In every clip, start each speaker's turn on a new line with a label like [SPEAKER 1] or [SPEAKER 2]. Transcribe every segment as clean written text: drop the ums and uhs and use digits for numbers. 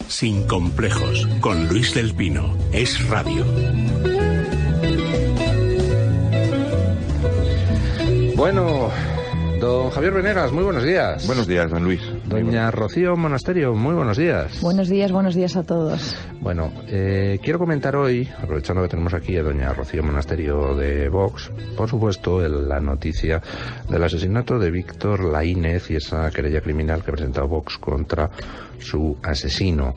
[SPEAKER 1] Sin complejos, con Luis del Pino. Es Radio.
[SPEAKER 2] Bueno, don Javier Venegas, muy buenos días.
[SPEAKER 3] Buenos días, don Luis.
[SPEAKER 2] Doña Rocío Monasterio, muy buenos días.
[SPEAKER 4] Buenos días a todos.
[SPEAKER 2] Bueno, quiero comentar hoy, aprovechando que tenemos aquí a doña Rocío Monasterio de Vox, por supuesto, la noticia del asesinato de Víctor Laínez y esa querella criminal que ha presentado Vox contra su asesino.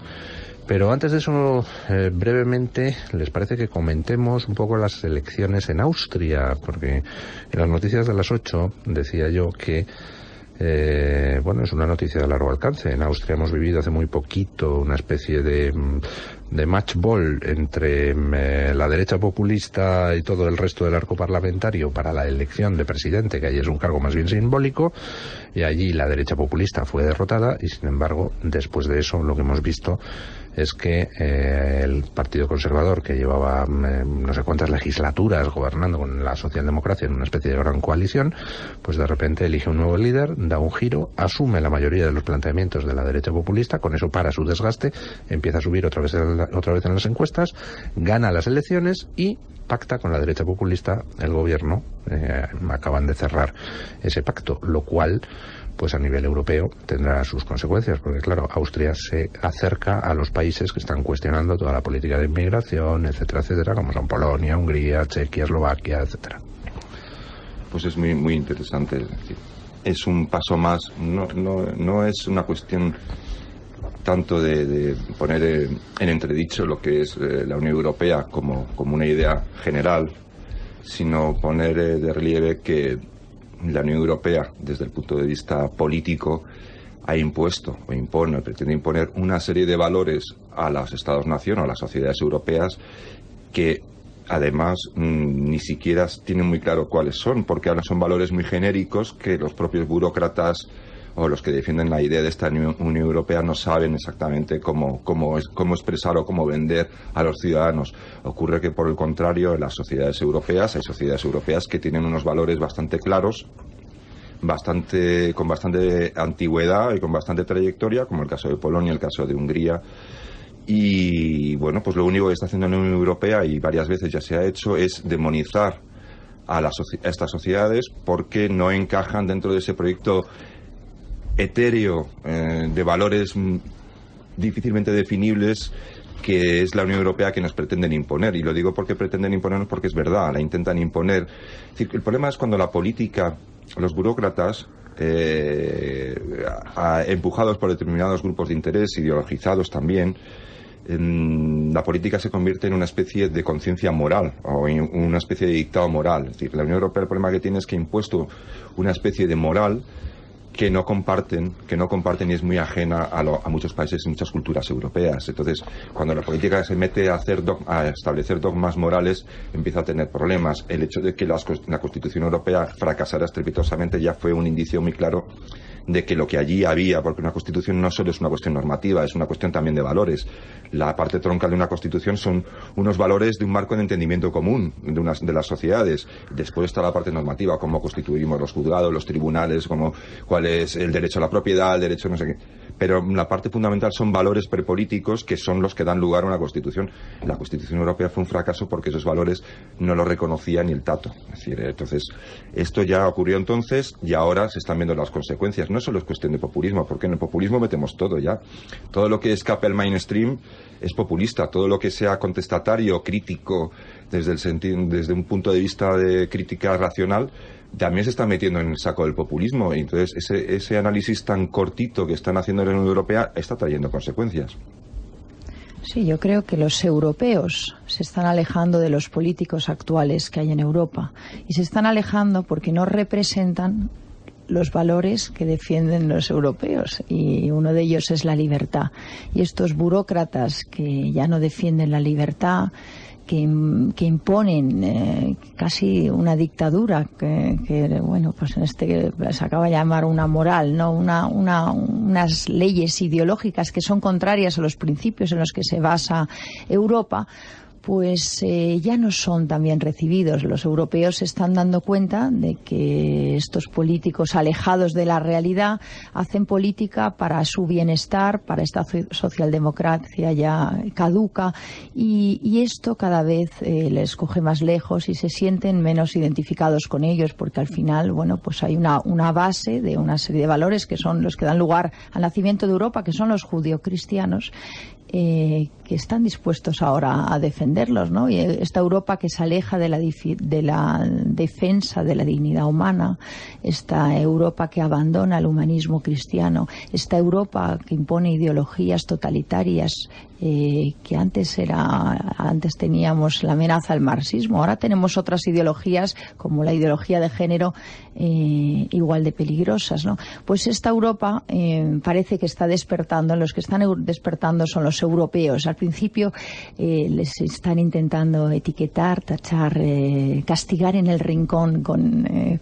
[SPEAKER 2] Pero antes de eso, brevemente, ¿les parece que comentemos un poco las elecciones en Austria? Porque en las noticias de las 8 decía yo que, bueno, es una noticia de largo alcance. En Austria hemos vivido hace muy poquito una especie de match ball entre la derecha populista y todo el resto del arco parlamentario para la elección de presidente, que allí es un cargo más bien simbólico, y allí la derecha populista fue derrotada y, sin embargo, después de eso lo que hemos visto es que el Partido Conservador, que llevaba no sé cuántas legislaturas gobernando con la socialdemocracia en una especie de gran coalición, pues de repente elige un nuevo líder, da un giro, asume la mayoría de los planteamientos de la derecha populista, con eso para su desgaste, empieza a subir otra vez en las encuestas, gana las elecciones y pacta con la derecha populista el gobierno. Acaban de cerrar ese pacto, lo cual, pues a nivel europeo tendrá sus consecuencias, porque claro, Austria se acerca a los países que están cuestionando toda la política de inmigración, etcétera, etcétera, como son Polonia, Hungría, Chequia, Eslovaquia, etcétera.
[SPEAKER 3] Pues es muy, muy interesante, es decir, es un paso más, no es una cuestión tanto de poner en entredicho lo que es la Unión Europea como una idea general, sino poner de relieve que la Unión Europea, desde el punto de vista político, ha impuesto o impone, pretende imponer una serie de valores a los Estados-nación o a las sociedades europeas que además ni siquiera tienen muy claro cuáles son, porque ahora son valores muy genéricos que los propios burócratas o los que defienden la idea de esta Unión Europea no saben exactamente cómo expresar o cómo vender a los ciudadanos. Ocurre que, por el contrario, en las sociedades europeas hay sociedades europeas que tienen unos valores bastante claros, con bastante antigüedad y con bastante trayectoria, como el caso de Polonia, el caso de Hungría. Y bueno, pues lo único que está haciendo la Unión Europea, y varias veces ya se ha hecho, es demonizar a estas sociedades porque no encajan dentro de ese proyecto etéreo de valores difícilmente definibles que es la Unión Europea, que nos pretenden imponer. Y lo digo porque pretenden imponernos porque es verdad, la intentan imponer. Es decir, el problema es cuando la política, los burócratas, empujados por determinados grupos de interés, ideologizados también, la política se convierte en una especie de conciencia moral o en una especie de dictado moral. Es decir, la Unión Europea, el problema que tiene es que ha impuesto una especie de moral que no comparten y es muy ajena a muchos países y muchas culturas europeas. Entonces, cuando la política se mete a establecer dogmas morales, empieza a tener problemas. El hecho de que la Constitución Europea fracasara estrepitosamente ya fue un indicio muy claro de que lo que allí había, porque una Constitución no solo es una cuestión normativa, es una cuestión también de valores. La parte troncal de una Constitución son unos valores de un marco de entendimiento común de las sociedades. Después está la parte normativa, cómo constituimos los juzgados, los tribunales, cuál es el derecho a la propiedad, el derecho no sé qué. Pero la parte fundamental son valores prepolíticos que son los que dan lugar a una Constitución. La Constitución Europea fue un fracaso porque esos valores no los reconocía ni el tato. Es decir, entonces, esto ya ocurrió entonces y ahora se están viendo las consecuencias. No solo es cuestión de populismo, porque en el populismo metemos todo ya. Todo lo que escape al mainstream es populista. Todo lo que sea contestatario, crítico, desde un punto de vista de crítica racional, también se está metiendo en el saco del populismo. Y entonces ese análisis tan cortito que están haciendo en la Unión Europea está trayendo consecuencias.
[SPEAKER 4] Sí, yo creo que los europeos se están alejando de los políticos actuales que hay en Europa. Y se están alejando porque no representan los valores que defienden los europeos, y uno de ellos es la libertad. Y estos burócratas que ya no defienden la libertad, que imponen casi una dictadura que bueno, pues en se acaba de llamar una moral, ¿no? Unas leyes ideológicas que son contrarias a los principios en los que se basa Europa, pues ya no son tan bien recibidos. Los europeos se están dando cuenta de que estos políticos alejados de la realidad hacen política para su bienestar, para esta socialdemocracia ya caduca, y esto cada vez les coge más lejos y se sienten menos identificados con ellos, porque al final, bueno, pues hay una base de una serie de valores que son los que dan lugar al nacimiento de Europa, que son los judeocristianos, que están dispuestos ahora a defenderlos, ¿no? Y esta Europa que se aleja de la defensa de la dignidad humana, esta Europa que abandona el humanismo cristiano, esta Europa que impone ideologías totalitarias, que antes teníamos la amenaza del marxismo, ahora tenemos otras ideologías como la ideología de género, igual de peligrosas, ¿no? Pues esta Europa parece que está despertando. Los que están despertando son los europeos. Al principio les están intentando etiquetar, tachar, castigar en el rincón con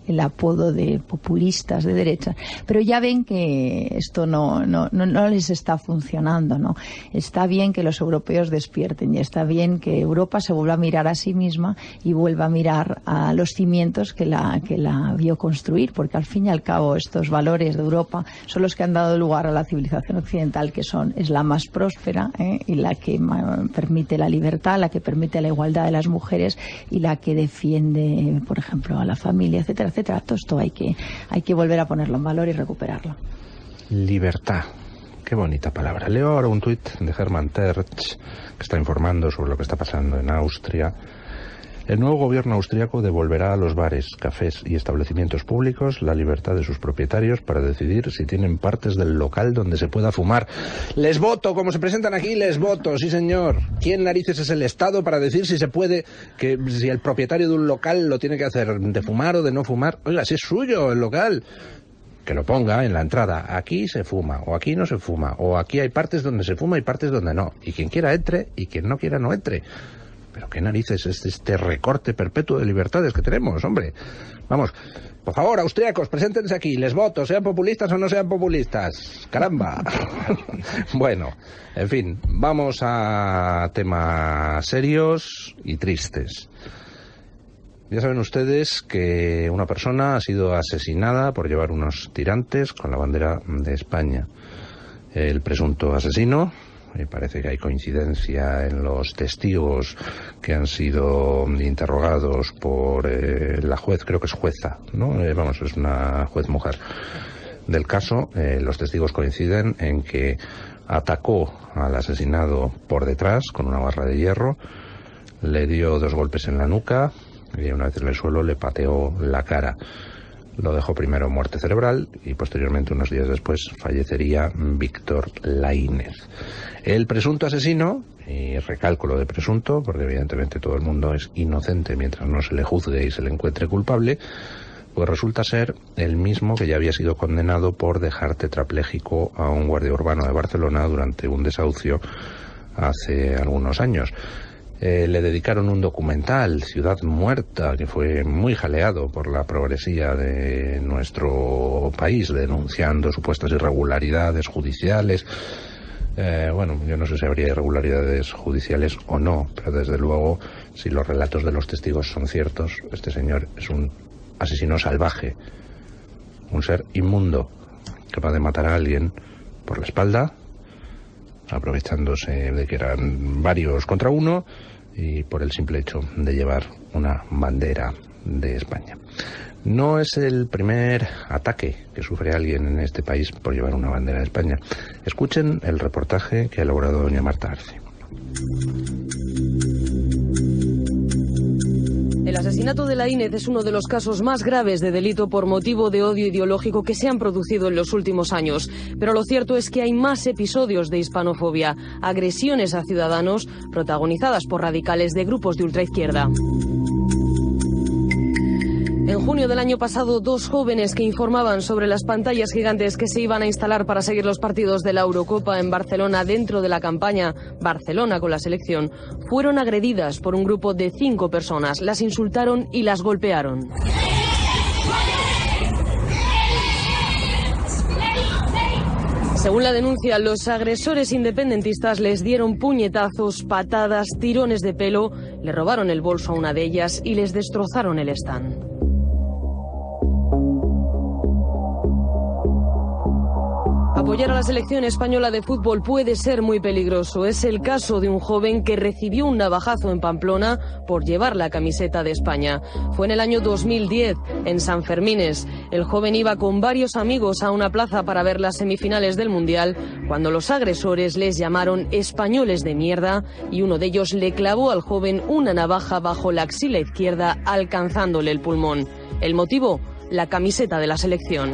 [SPEAKER 4] el apodo de populistas de derecha, pero ya ven que esto no les está funcionando, ¿no? Está bien que los europeos despierten y está bien que Europa se vuelva a mirar a sí misma y vuelva a mirar a los cimientos que la vio construir, porque al fin y al cabo estos valores de Europa son los que han dado lugar a la civilización occidental, que es la más próspera, y la que permite la libertad, la que permite la igualdad de las mujeres y la que defiende, por ejemplo, a la familia, etcétera, etcétera. Todo esto hay que volver a ponerlo en valor y recuperarlo.
[SPEAKER 2] Libertad. Qué bonita palabra. Leo ahora un tuit de Hermann Tertsch, que está informando sobre lo que está pasando en Austria. El nuevo gobierno austriaco devolverá a los bares, cafés y establecimientos públicos la libertad de sus propietarios para decidir si tienen partes del local donde se pueda fumar. Les voto, como se presentan aquí, les voto, sí señor. ¿Quién narices es el Estado para decir si se puede, si el propietario de un local lo tiene que hacer de fumar o de no fumar? Oiga, si es suyo el local, que lo ponga en la entrada. Aquí se fuma, o aquí no se fuma, o aquí hay partes donde se fuma y partes donde no. Y quien quiera entre, y quien no quiera no entre. Pero qué narices es este recorte perpetuo de libertades que tenemos, hombre. Vamos, por favor, austríacos, preséntense aquí, les voto, sean populistas o no sean populistas. ¡Caramba! Bueno, en fin, vamos a temas serios y tristes. Ya saben ustedes que una persona ha sido asesinada por llevar unos tirantes con la bandera de España. El presunto asesino, y parece que hay coincidencia en los testigos que han sido interrogados por la juez, creo que es jueza, ¿no? Es una juez mujer del caso. Los testigos coinciden en que atacó al asesinado por detrás con una barra de hierro, le dio 2 golpes en la nuca y una vez en el suelo le pateó la cara. Lo dejó primero en muerte cerebral y posteriormente, unos días después, fallecería Víctor Laínez. El presunto asesino, y recálculo de presunto, porque evidentemente todo el mundo es inocente mientras no se le juzgue y se le encuentre culpable, pues resulta ser el mismo que ya había sido condenado por dejar tetrapléjico a un guardia urbano de Barcelona durante un desahucio hace algunos años. Le dedicaron un documental, Ciudad Muerta, que fue muy jaleado por la progresía de nuestro país, denunciando supuestas irregularidades judiciales. Yo no sé si habría irregularidades judiciales o no, pero desde luego, si los relatos de los testigos son ciertos, este señor es un asesino salvaje, un ser inmundo, capaz de matar a alguien por la espalda, aprovechándose de que eran varios contra uno, y por el simple hecho de llevar una bandera de España. No es el primer ataque que sufre alguien en este país por llevar una bandera de España. Escuchen el reportaje que ha elaborado doña Marta Arce.
[SPEAKER 5] El asesinato de Laínez es uno de los casos más graves de delito por motivo de odio ideológico que se han producido en los últimos años. Pero lo cierto es que hay más episodios de hispanofobia, agresiones a ciudadanos protagonizadas por radicales de grupos de ultraizquierda. En junio del año pasado, 2 jóvenes que informaban sobre las pantallas gigantes que se iban a instalar para seguir los partidos de la Eurocopa en Barcelona dentro de la campaña Barcelona con la selección, fueron agredidas por un grupo de 5 personas. Las insultaron y las golpearon. Según la denuncia, los agresores independentistas les dieron puñetazos, patadas, tirones de pelo, le robaron el bolso a una de ellas y les destrozaron el stand. Apoyar a la selección española de fútbol puede ser muy peligroso. Es el caso de un joven que recibió un navajazo en Pamplona por llevar la camiseta de España. Fue en el año 2010, en San Fermines. El joven iba con varios amigos a una plaza para ver las semifinales del Mundial, cuando los agresores les llamaron españoles de mierda y uno de ellos le clavó al joven una navaja bajo la axila izquierda, alcanzándole el pulmón. El motivo, la camiseta de la selección.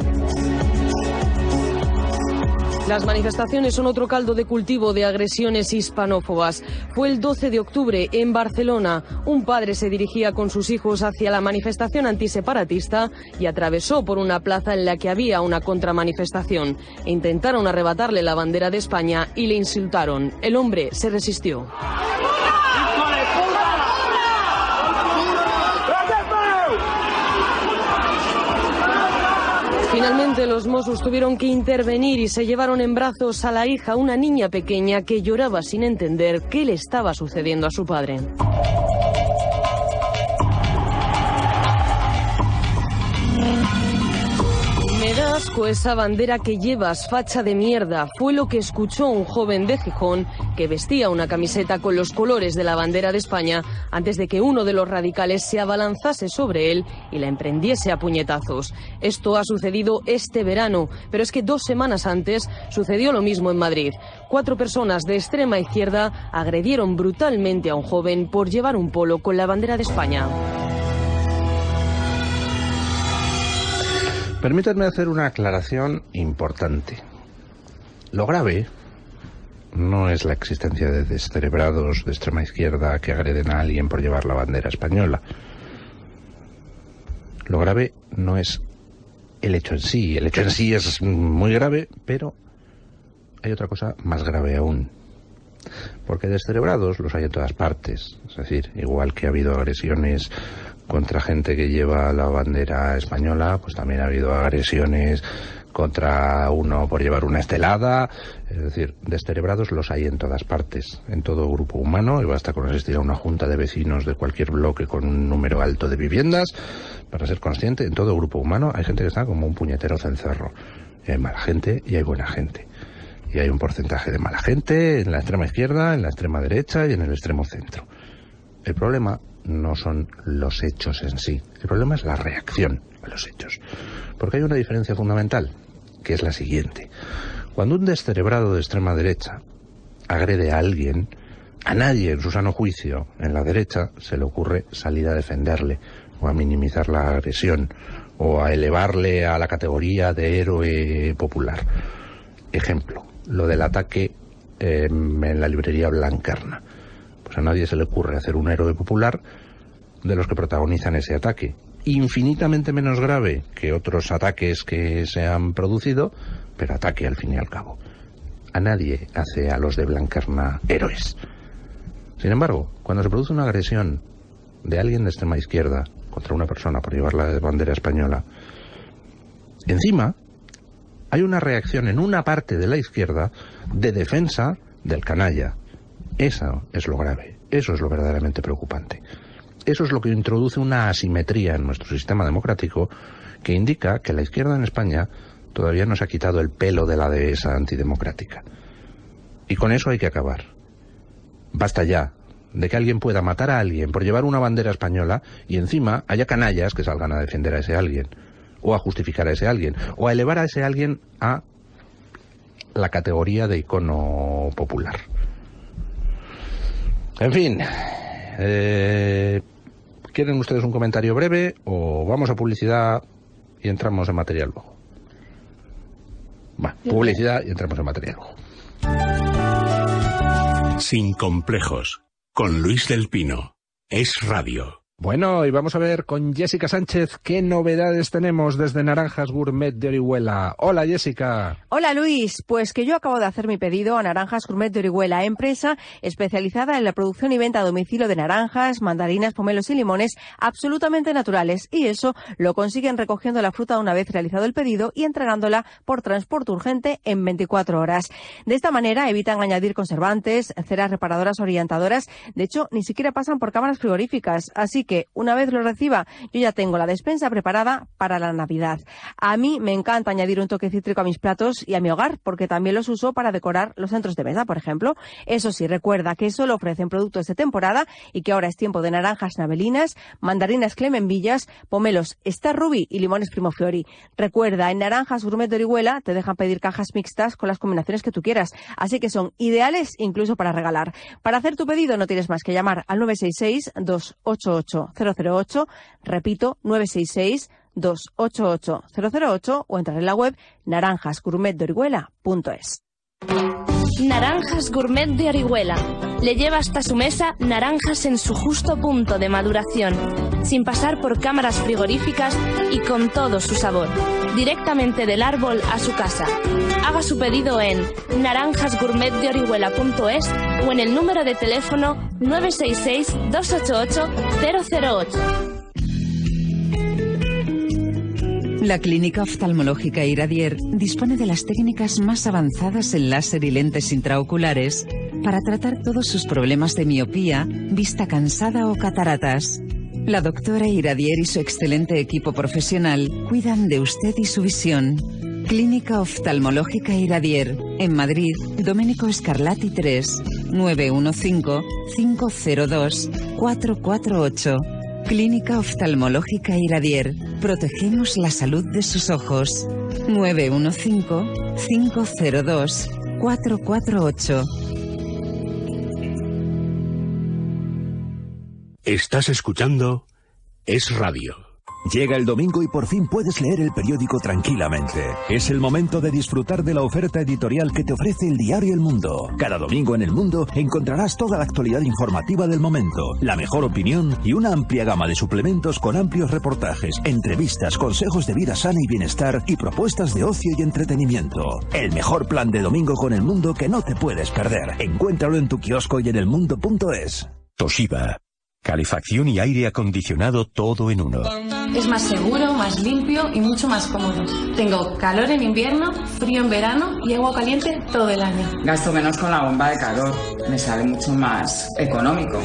[SPEAKER 5] Las manifestaciones son otro caldo de cultivo de agresiones hispanófobas. Fue el 12 de octubre en Barcelona. Un padre se dirigía con sus hijos hacia la manifestación antiseparatista y atravesó por una plaza en la que había una contramanifestación. Intentaron arrebatarle la bandera de España y le insultaron. El hombre se resistió. Finalmente los Mossos tuvieron que intervenir y se llevaron en brazos a la hija, una niña pequeña que lloraba sin entender qué le estaba sucediendo a su padre. Me da asco esa bandera que llevas, facha de mierda, fue lo que escuchó un joven de Gijón que vestía una camiseta con los colores de la bandera de España antes de que uno de los radicales se abalanzase sobre él y la emprendiese a puñetazos. Esto ha sucedido este verano, pero es que 2 semanas antes sucedió lo mismo en Madrid. 4 personas de extrema izquierda agredieron brutalmente a un joven por llevar un polo con la bandera de España.
[SPEAKER 2] Permítanme hacer una aclaración importante. Lo grave no es la existencia de descerebrados de extrema izquierda que agreden a alguien por llevar la bandera española. Lo grave no es el hecho en sí. El hecho en sí es muy grave, pero hay otra cosa más grave aún. Porque descerebrados los hay en todas partes. Es decir, igual que ha habido agresiones contra gente que lleva la bandera española, pues también ha habido agresiones contra uno por llevar una estelada. Es decir, descerebrados los hay en todas partes, en todo grupo humano, y basta con asistir a una junta de vecinos de cualquier bloque con un número alto de viviendas para ser consciente. En todo grupo humano hay gente que está como un puñetero cencerro. Y hay mala gente y hay buena gente. Y hay un porcentaje de mala gente en la extrema izquierda, en la extrema derecha y en el extremo centro. El problema no son los hechos en sí. El problema es la reacción a los hechos. Porque hay una diferencia fundamental, que es la siguiente. Cuando un descerebrado de extrema derecha agrede a alguien, a nadie en su sano juicio en la derecha se le ocurre salir a defenderle o a minimizar la agresión o a elevarle a la categoría de héroe popular. Ejemplo, lo del ataque en la librería Blanquerna. Pues a nadie se le ocurre hacer un héroe popular de los que protagonizan ese ataque. Infinitamente menos grave que otros ataques que se han producido, pero ataque al fin y al cabo. A nadie hace a los de Blanquerna héroes. Sin embargo, cuando se produce una agresión de alguien de extrema izquierda contra una persona por llevar la bandera española, encima hay una reacción en una parte de la izquierda de defensa del canalla. Eso es lo grave, eso es lo verdaderamente preocupante. Eso es lo que introduce una asimetría en nuestro sistema democrático que indica que la izquierda en España todavía no se ha quitado el pelo de la dehesa antidemocrática. Y con eso hay que acabar. Basta ya de que alguien pueda matar a alguien por llevar una bandera española y encima haya canallas que salgan a defender a ese alguien, o a justificar a ese alguien, o a elevar a ese alguien a la categoría de icono popular. En fin, ¿quieren ustedes un comentario breve o vamos a publicidad y entramos en materia luego? Va, publicidad y entramos en materia luego.
[SPEAKER 1] Sin complejos, con Luis del Pino. Es Radio.
[SPEAKER 2] Bueno, y vamos a ver con Jessica Sánchez qué novedades tenemos desde Naranjas Gourmet de Orihuela. Hola, Jessica.
[SPEAKER 6] Hola, Luis. Pues que yo acabo de hacer mi pedido a Naranjas Gourmet de Orihuela, empresa especializada en la producción y venta a domicilio de naranjas, mandarinas, pomelos y limones absolutamente naturales. Y eso lo consiguen recogiendo la fruta una vez realizado el pedido y entregándola por transporte urgente en 24 horas. De esta manera evitan añadir conservantes, ceras reparadoras orientadoras. De hecho, ni siquiera pasan por cámaras frigoríficas. Así que una vez lo reciba, yo ya tengo la despensa preparada para la Navidad. A mí me encanta añadir un toque cítrico a mis platos y a mi hogar, porque también los uso para decorar los centros de mesa, por ejemplo. Eso sí, recuerda que solo ofrecen productos de temporada y que ahora es tiempo de naranjas navelinas, mandarinas clemenvillas, pomelos Star Ruby y limones Primo Fiori. Recuerda, en Naranjas Gourmet de Orihuela te dejan pedir cajas mixtas con las combinaciones que tú quieras, así que son ideales incluso para regalar. Para hacer tu pedido no tienes más que llamar al 966-288-008, repito, 966-288-008 o entrar en la web naranjasgourmetdeorihuela.es.
[SPEAKER 7] Naranjas Gourmet de Orihuela. Le lleva hasta su mesa naranjas en su justo punto de maduración, sin pasar por cámaras frigoríficas y con todo su sabor, directamente del árbol a su casa. Haga su pedido en naranjasgourmetdeorihuela.es o en el número de teléfono 966-288-008.
[SPEAKER 8] La Clínica Oftalmológica Iradier dispone de las técnicas más avanzadas en láser y lentes intraoculares para tratar todos sus problemas de miopía, vista cansada o cataratas. La doctora Iradier y su excelente equipo profesional cuidan de usted y su visión. Clínica Oftalmológica Iradier, en Madrid, Domenico Scarlatti 3, 915-502-448. Clínica Oftalmológica Iradier. Protegemos la salud de sus ojos. 915-502-448.
[SPEAKER 1] Estás escuchando Es Radio.
[SPEAKER 9] Llega el domingo y por fin puedes leer el periódico tranquilamente. Es el momento de disfrutar de la oferta editorial que te ofrece el diario El Mundo. Cada domingo en El Mundo encontrarás toda la actualidad informativa del momento, la mejor opinión y una amplia gama de suplementos con amplios reportajes, entrevistas, consejos de vida sana y bienestar y propuestas de ocio y entretenimiento. El mejor plan de domingo con El Mundo que no te puedes perder. Encuéntralo en tu kiosco y en elmundo.es.
[SPEAKER 10] Toshiba. Calefacción y aire acondicionado todo en uno.
[SPEAKER 11] Es más seguro, más limpio y mucho más cómodo. Tengo calor en invierno, frío en verano y agua caliente todo el año.
[SPEAKER 12] Gasto menos con la bomba de calor. Me sale mucho más económico.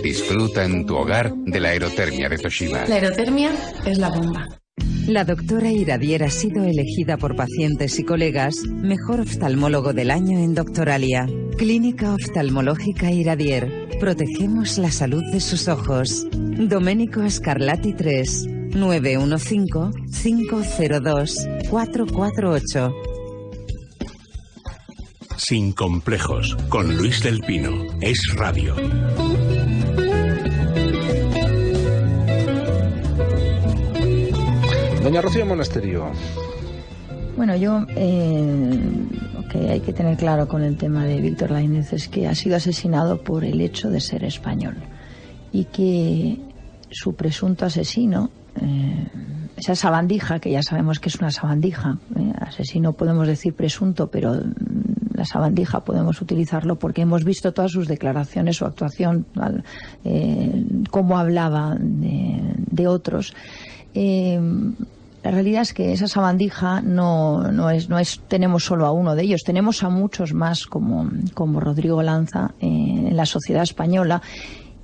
[SPEAKER 13] Disfruta en tu hogar de la aerotermia de Toshiba.
[SPEAKER 11] La aerotermia es la bomba.
[SPEAKER 8] La doctora Iradier ha sido elegida por pacientes y colegas mejor oftalmólogo del año en Doctoralia. Clínica Oftalmológica Iradier. Protegemos la salud de sus ojos. Domenico Scarlatti 3, 915-502-448.
[SPEAKER 1] Sin complejos, con Luis del Pino. Es Radio.
[SPEAKER 2] Doña Rocío Monasterio.
[SPEAKER 4] Bueno, yo lo que hay que tener claro con el tema de Víctor Laínez es que ha sido asesinado por el hecho de ser español y que su presunto asesino, esa sabandija, que ya sabemos que es una sabandija, asesino podemos decir presunto, pero la sabandija podemos utilizarlo porque hemos visto todas sus declaraciones, su actuación, cómo hablaba de otros. La realidad es que esa sabandija no es tenemos solo a uno de ellos, tenemos a muchos más como Rodrigo Lanza en la sociedad española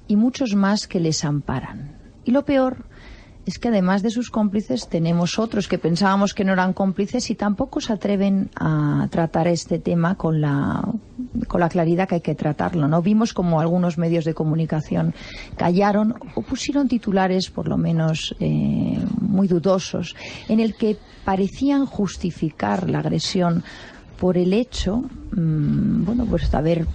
[SPEAKER 4] y muchos más que les amparan. Y lo peor es que además de sus cómplices tenemos otros que pensábamos que no eran cómplices y tampoco se atreven a tratar este tema con la claridad que hay que tratarlo, ¿no? Vimos como algunos medios de comunicación callaron o pusieron titulares por lo menos muy dudosos en el que parecían justificar la agresión por el hecho, pues de haber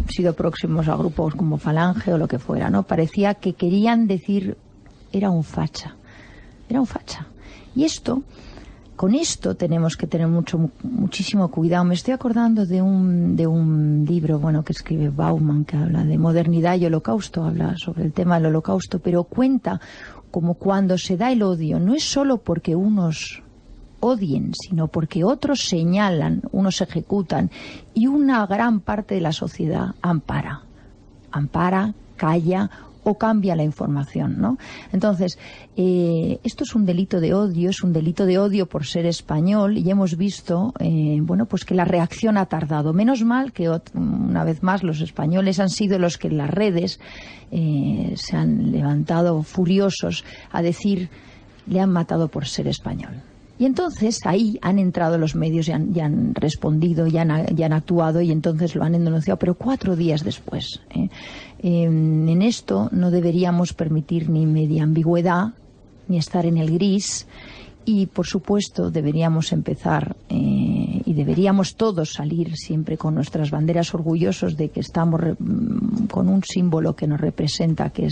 [SPEAKER 4] sido próximos a grupos como Falange o lo que fuera, ¿no? Parecía que querían decir era un facha. Y esto con esto tenemos que tener muchísimo cuidado. Me estoy acordando de un libro, bueno, que escribe Bauman, que habla de modernidad y holocausto, habla sobre el tema del holocausto, pero cuenta como cuando se da el odio, no es solo porque unos odien, sino porque otros señalan, unos ejecutan, y una gran parte de la sociedad ampara, calla o cambia la información, ¿no? Entonces, esto es un delito de odio, es un delito de odio por ser español, y hemos visto, bueno, pues que la reacción ha tardado. Menos mal que, una vez más, los españoles han sido los que en las redes se han levantado furiosos a decir, le han matado por ser español. Y entonces ahí han entrado los medios y han respondido, y han actuado, y entonces lo han denunciado, pero 4 días después. En esto no deberíamos permitir ni media ambigüedad, ni estar en el gris, y por supuesto deberíamos empezar y deberíamos todos salir siempre con nuestras banderas, orgullosos de que estamos con un símbolo que nos representa, que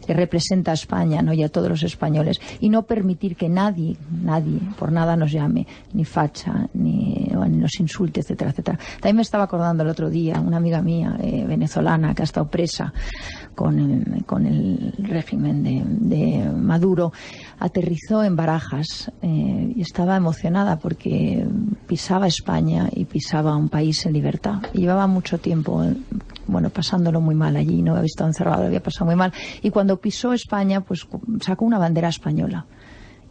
[SPEAKER 4] representa a España, ¿no? Y a todos los españoles, y no permitir que nadie por nada nos llame ni facha ni nos insulte, etcétera, etcétera. También me estaba acordando el otro día una amiga mía venezolana que ha estado presa con el régimen de Maduro. Aterrizó en Barajas y estaba emocionada porque pisaba España y pisaba un país en libertad. Y llevaba mucho tiempo, bueno, pasándolo muy mal allí, no había estado encerrado, había pasado muy mal. Y cuando pisó España, pues sacó una bandera española.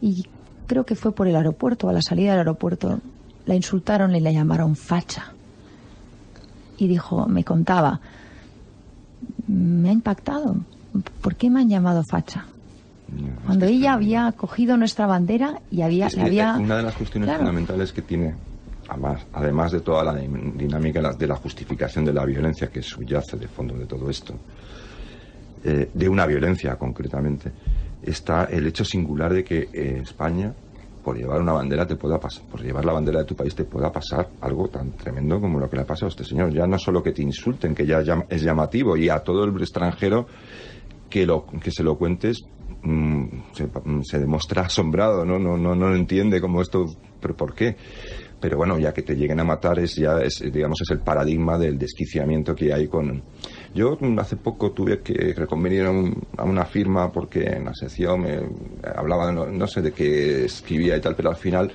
[SPEAKER 4] Y creo que fue por el aeropuerto, a la salida del aeropuerto, la insultaron y la llamaron facha. Y dijo, me contaba, me ha impactado. ¿Por qué me han llamado facha? Cuando ella había cogido nuestra bandera y había...
[SPEAKER 3] Una de las cuestiones fundamentales que tiene, además de toda la dinámica de la justificación de la violencia que subyace de fondo de todo esto, de una violencia concretamente, está el hecho singular de que España, por llevar una bandera por llevar la bandera de tu país te pueda pasar algo tan tremendo como lo que le ha pasado a este señor. Ya no solo que te insulten, que ya es llamativo, y a todo el extranjero que se lo cuentes, se demuestra asombrado, no entiende cómo esto, pero ¿por qué? Pero bueno, ya que te lleguen a matar es el paradigma del desquiciamiento que hay con... Yo hace poco tuve que reconvenir a una firma porque en la sección me hablaba, no sé de qué escribía y tal, pero al final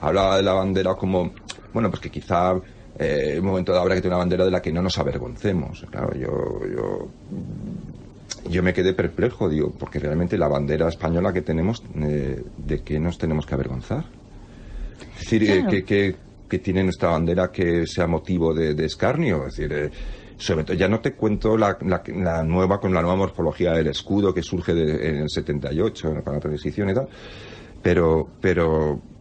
[SPEAKER 3] hablaba de la bandera como, bueno, pues que quizá en un momento dado habrá que tener una bandera de la que no nos avergoncemos. Claro, yo me quedé perplejo, digo, porque realmente la bandera española que tenemos, ¿de qué nos tenemos que avergonzar? Es decir, claro. que tiene nuestra bandera que sea motivo de escarnio. Es decir, sobre todo, ya no te cuento la nueva, con la nueva morfología del escudo que surge en el 78, con la transición y tal, pero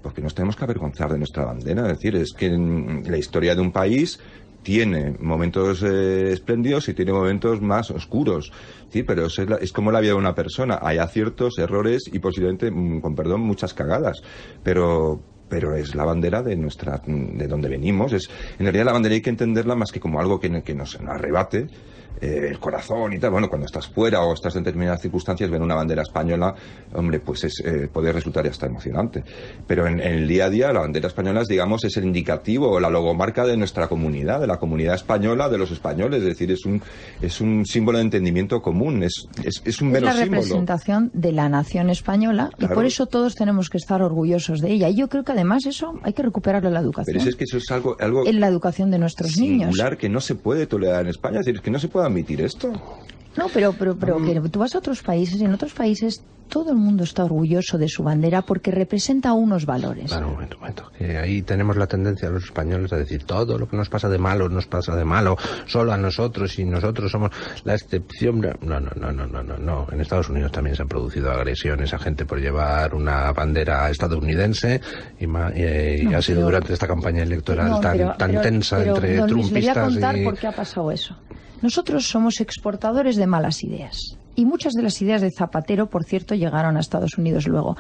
[SPEAKER 3] porque nos tenemos que avergonzar de nuestra bandera. Es decir, es que en la historia de un país tiene momentos espléndidos y tiene momentos más oscuros. Sí, pero es como la vida de una persona. Hay aciertos, errores y posiblemente, con perdón, muchas cagadas. Pero es la bandera de donde venimos. En realidad la bandera hay que entenderla más que como algo que nos arrebate el corazón y tal. Bueno, cuando estás fuera o estás en determinadas circunstancias, ver una bandera española, hombre, pues puede resultar hasta emocionante. Pero en el día a día, la bandera española es el indicativo o la logomarca de nuestra comunidad, de la comunidad española, de los españoles. Es decir, es un símbolo de entendimiento común, es un mero símbolo. Es la
[SPEAKER 4] representación de la nación española, claro. Y por eso todos tenemos que estar orgullosos de ella. Y yo creo que además eso hay que recuperarlo en la educación.
[SPEAKER 3] Pero es que eso es algo
[SPEAKER 4] en la educación de nuestros niños.
[SPEAKER 3] Singular, que no se puede tolerar en España. Es decir, que no se puede admitir esto.
[SPEAKER 4] No, pero que tú vas a otros países y en otros países todo el mundo está orgulloso de su bandera porque representa unos valores.
[SPEAKER 2] Claro, un momento. Que ahí tenemos la tendencia los españoles a decir todo lo que nos pasa de malo, solo a nosotros y nosotros somos la excepción. No. En Estados Unidos también se han producido agresiones a gente por llevar una bandera estadounidense y ha sido durante esta campaña electoral tan tensa entre trumpistas.
[SPEAKER 4] Les voy a contar por qué ha pasado eso. Nosotros somos exportadores de malas ideas. Y muchas de las ideas de Zapatero, por cierto, llegaron a Estados Unidos luego.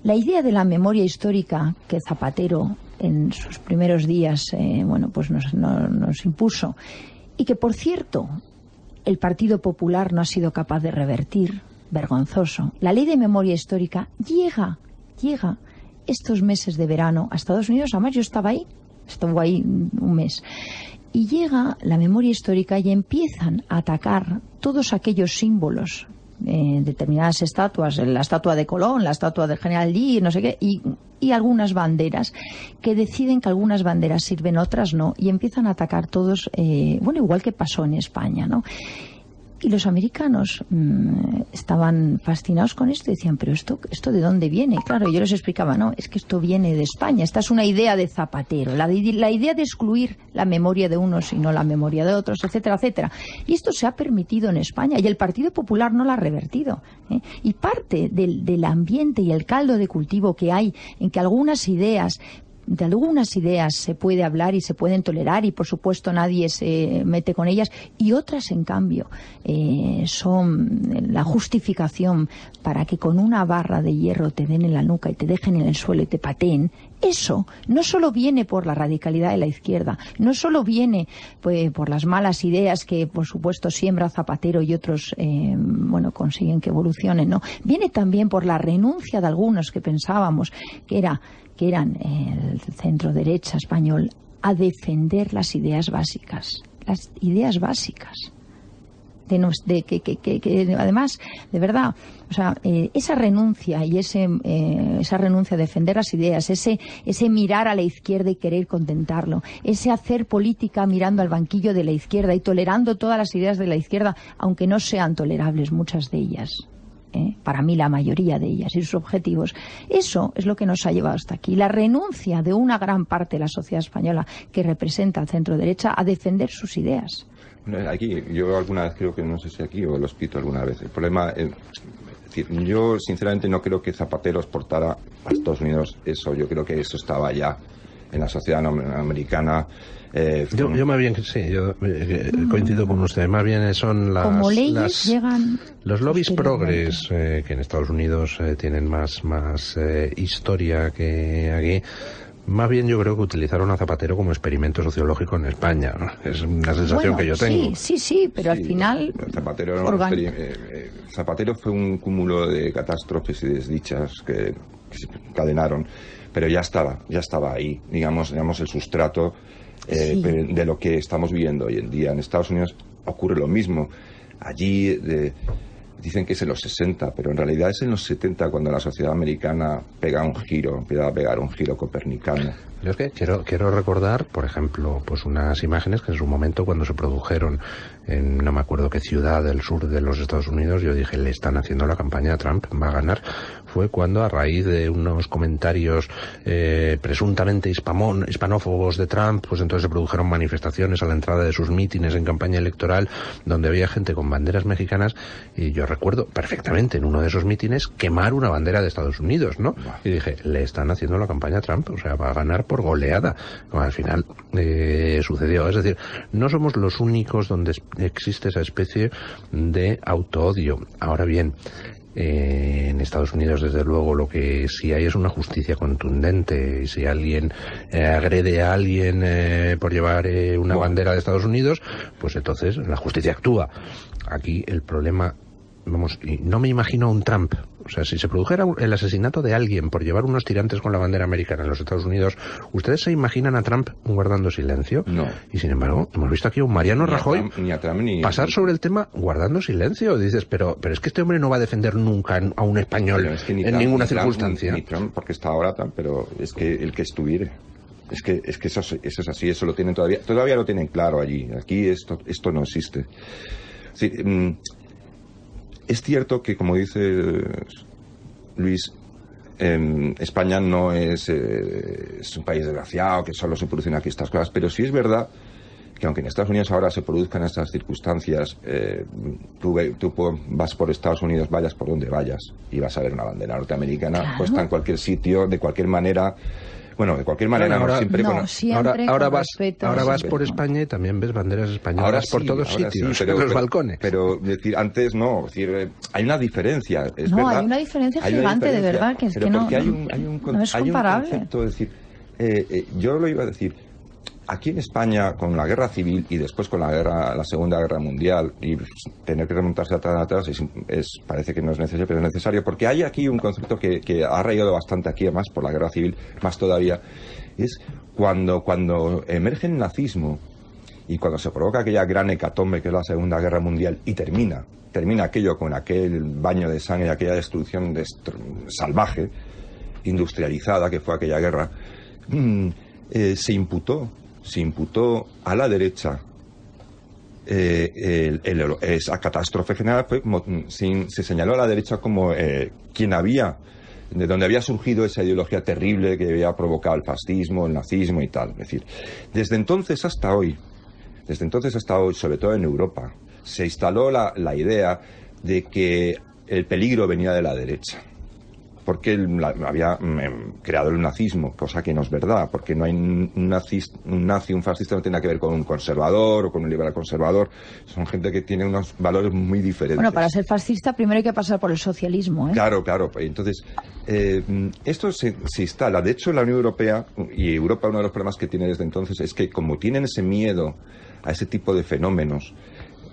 [SPEAKER 4] La idea de la memoria histórica que Zapatero en sus primeros días pues nos impuso, y que, por cierto, el Partido Popular no ha sido capaz de revertir, vergonzoso. La ley de memoria histórica llega estos meses de verano a Estados Unidos. Además, yo estaba ahí, estuve ahí un mes. Y llega la memoria histórica y empiezan a atacar todos aquellos símbolos, determinadas estatuas, la estatua de Colón, la estatua del general Lee, no sé qué, y algunas banderas, que deciden que algunas banderas sirven, otras no, y empiezan a atacar todos, igual que pasó en España, ¿no? Y los americanos estaban fascinados con esto y decían, pero esto ¿de dónde viene? Y claro, yo les explicaba, no, es que esto viene de España, esta es una idea de Zapatero, la idea de excluir la memoria de unos y no la memoria de otros, etcétera, etcétera. Y esto se ha permitido en España y el Partido Popular no lo ha revertido, ¿eh? Y parte del ambiente y el caldo de cultivo que hay en que de algunas ideas se puede hablar y se pueden tolerar y por supuesto nadie se mete con ellas, y otras en cambio son la justificación para que con una barra de hierro te den en la nuca y te dejen en el suelo y te pateen. Eso no solo viene por la radicalidad de la izquierda, no solo viene por las malas ideas que por supuesto siembra Zapatero y otros consiguen que evolucionen, ¿no? Viene también por la renuncia de algunos que pensábamos que eran el centro derecha español, a defender las ideas básicas. Que además, de verdad, o sea, esa renuncia y esa renuncia a defender las ideas, ese mirar a la izquierda y querer contentarlo, ese hacer política mirando al banquillo de la izquierda y tolerando todas las ideas de la izquierda, aunque no sean tolerables muchas de ellas, para mí la mayoría de ellas y sus objetivos, eso es lo que nos ha llevado hasta aquí. La renuncia de una gran parte de la sociedad española que representa al centro derecha a defender sus ideas.
[SPEAKER 3] Aquí, yo alguna vez creo que, no sé si aquí o lo explico alguna vez, el problema es decir, yo sinceramente no creo que Zapatero exportara a Estados Unidos eso. Yo creo que eso estaba ya en la sociedad americana.
[SPEAKER 2] Yo más bien, sí, yo coincido con usted, más bien son los lobbies progres que en Estados Unidos tienen más historia que aquí. Más bien yo creo que utilizaron a Zapatero como experimento sociológico en España, ¿no? Es una sensación que yo tengo.
[SPEAKER 4] Sí, pero al final...
[SPEAKER 3] Zapatero fue un cúmulo de catástrofes y desdichas que se encadenaron, pero ya estaba ahí, digamos el sustrato de lo que estamos viviendo hoy en día. En Estados Unidos ocurre lo mismo. Allí dicen que es en los 60, pero en realidad es en los 70 cuando la sociedad americana empieza a pegar un giro copernicano.
[SPEAKER 2] Yo es que quiero recordar, por ejemplo, pues unas imágenes que en su momento, cuando se produjeron en no me acuerdo qué ciudad del sur de los Estados Unidos, yo dije, le están haciendo la campaña a Trump, va a ganar. Fue cuando, a raíz de unos comentarios presuntamente hispanófobos de Trump, pues entonces se produjeron manifestaciones a la entrada de sus mítines en campaña electoral, donde había gente con banderas mexicanas, y yo recuerdo perfectamente en uno de esos mítines quemar una bandera de Estados Unidos, ¿no? Y dije, le están haciendo la campaña a Trump, o sea, va a ganar por goleada. Como al final sucedió. Es decir, no somos los únicos donde existe esa especie de autoodio. Ahora bien, en Estados Unidos, desde luego, lo que sí hay es una justicia contundente. Y si alguien agrede a alguien por llevar una bandera de Estados Unidos, pues entonces la justicia actúa. Aquí el problema, y no me imagino un Trump. O sea, si se produjera el asesinato de alguien por llevar unos tirantes con la bandera americana en los Estados Unidos, ¿ustedes se imaginan a Trump guardando silencio?
[SPEAKER 3] No.
[SPEAKER 2] Y sin embargo, hemos visto aquí a un Mariano Rajoy pasar sobre el tema guardando silencio. Dices, pero es que este hombre no va a defender nunca a un español en ninguna circunstancia.
[SPEAKER 3] Ni Trump, porque está ahora Trump, pero es que el que estuviere. Es que eso es así, eso lo tienen todavía lo tienen claro allí. Aquí esto no existe. Sí, es cierto que, como dice Luis, España no es un país desgraciado, que solo se producen aquí estas cosas, pero sí es verdad que aunque en Estados Unidos ahora se produzcan estas circunstancias, tú vas por Estados Unidos, vayas por donde vayas, y vas a ver una bandera norteamericana puesta en cualquier sitio, de cualquier manera. Bueno, de cualquier manera,
[SPEAKER 2] ahora vas por España y también ves banderas españolas por todos sitios, en los balcones.
[SPEAKER 3] Pero decir, antes no, hay una diferencia.
[SPEAKER 4] Hay una diferencia gigante, de verdad, que es que no es comparable.
[SPEAKER 3] Concepto, es decir, yo lo iba a decir, aquí en España, con la guerra civil y después con la Segunda Guerra Mundial, y tener que remontarse atrás parece que no es necesario, pero es necesario, porque hay aquí un concepto que ha arraigado bastante aquí, además por la guerra civil, más todavía, es cuando emerge el nazismo y cuando se provoca aquella gran hecatombe que es la Segunda Guerra Mundial y termina aquello con aquel baño de sangre, aquella destrucción salvaje, industrializada que fue aquella guerra, se imputó a la derecha esa catástrofe general. Se señaló a la derecha como de donde había surgido esa ideología terrible que había provocado el fascismo, el nazismo y tal. Es decir, desde entonces hasta hoy, sobre todo en Europa, se instaló la idea de que el peligro venía de la derecha, porque había creado el nazismo, cosa que no es verdad, porque no hay un fascista no tiene nada que ver con un conservador o con un liberal conservador, son gente que tiene unos valores muy diferentes.
[SPEAKER 4] Bueno, para ser fascista primero hay que pasar por el socialismo, ¿eh?
[SPEAKER 3] Claro, entonces esto se instala, de hecho la Unión Europea y Europa, uno de los problemas que tiene desde entonces es que como tienen ese miedo a ese tipo de fenómenos,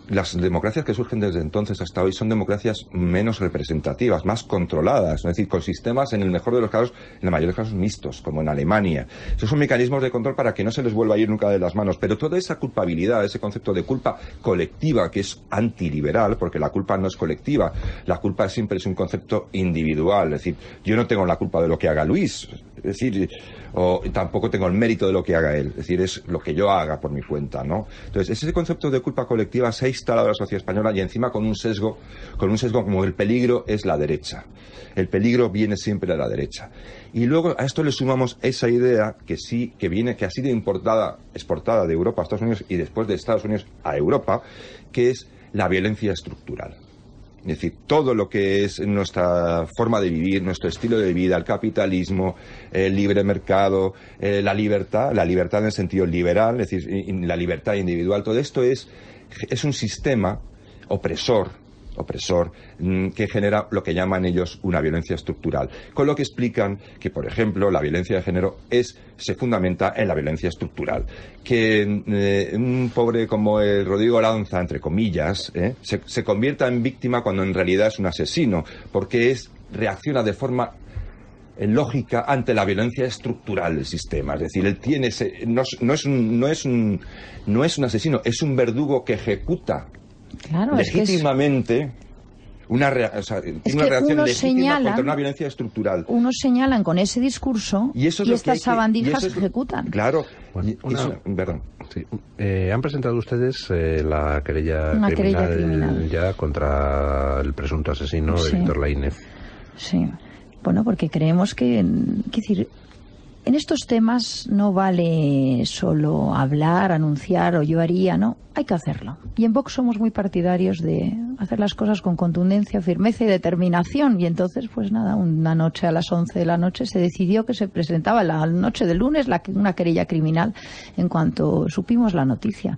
[SPEAKER 3] las democracias que surgen desde entonces hasta hoy son democracias menos representativas, más controladas, es decir, con sistemas en el mejor de los casos, en la mayoría de los casos mixtos, como en Alemania. Esos son mecanismos de control para que no se les vuelva a ir nunca de las manos, pero toda esa culpabilidad, ese concepto de culpa colectiva que es antiliberal, porque la culpa no es colectiva, la culpa siempre es un concepto individual, es decir, yo no tengo la culpa de lo que haga Luis, es decir, o tampoco tengo el mérito de lo que haga él, es decir, es lo que yo haga por mi cuenta, ¿no? Entonces, ese concepto de culpa colectiva se ha instalado en la sociedad española y encima con un sesgo como el peligro es la derecha. El peligro viene siempre de la derecha. Y luego a esto le sumamos esa idea que ha sido exportada de Europa a Estados Unidos y después de Estados Unidos a Europa, que es la violencia estructural. Es decir, todo lo que es nuestra forma de vivir, nuestro estilo de vida, el capitalismo, el libre mercado, la libertad en el sentido liberal, es decir, la libertad individual, todo esto es un sistema opresor que genera lo que llaman ellos una violencia estructural, con lo que explican que, por ejemplo, la violencia de género se fundamenta en la violencia estructural, que un pobre como el Rodrigo Lanza, entre comillas, se convierta en víctima cuando en realidad es un asesino, porque reacciona de forma lógica ante la violencia estructural del sistema. Es decir, él tiene no es un asesino, es un verdugo que ejecuta legítimamente una reacción legítima contra una violencia estructural.
[SPEAKER 4] Unos señalan con ese discurso y estas sabandijas se ejecutan.
[SPEAKER 3] Claro.
[SPEAKER 2] Perdón. Sí. Han presentado ustedes la querella criminal ya contra el presunto asesino de Víctor Laínez.
[SPEAKER 4] Sí. Bueno, porque creemos que en estos temas no vale solo hablar, anunciar o yo haría, no, hay que hacerlo. Y en Vox somos muy partidarios de hacer las cosas con contundencia, firmeza y determinación. Y entonces, pues nada, una noche a las 11 de la noche se decidió que se presentaba la noche del lunes una querella criminal en cuanto supimos la noticia.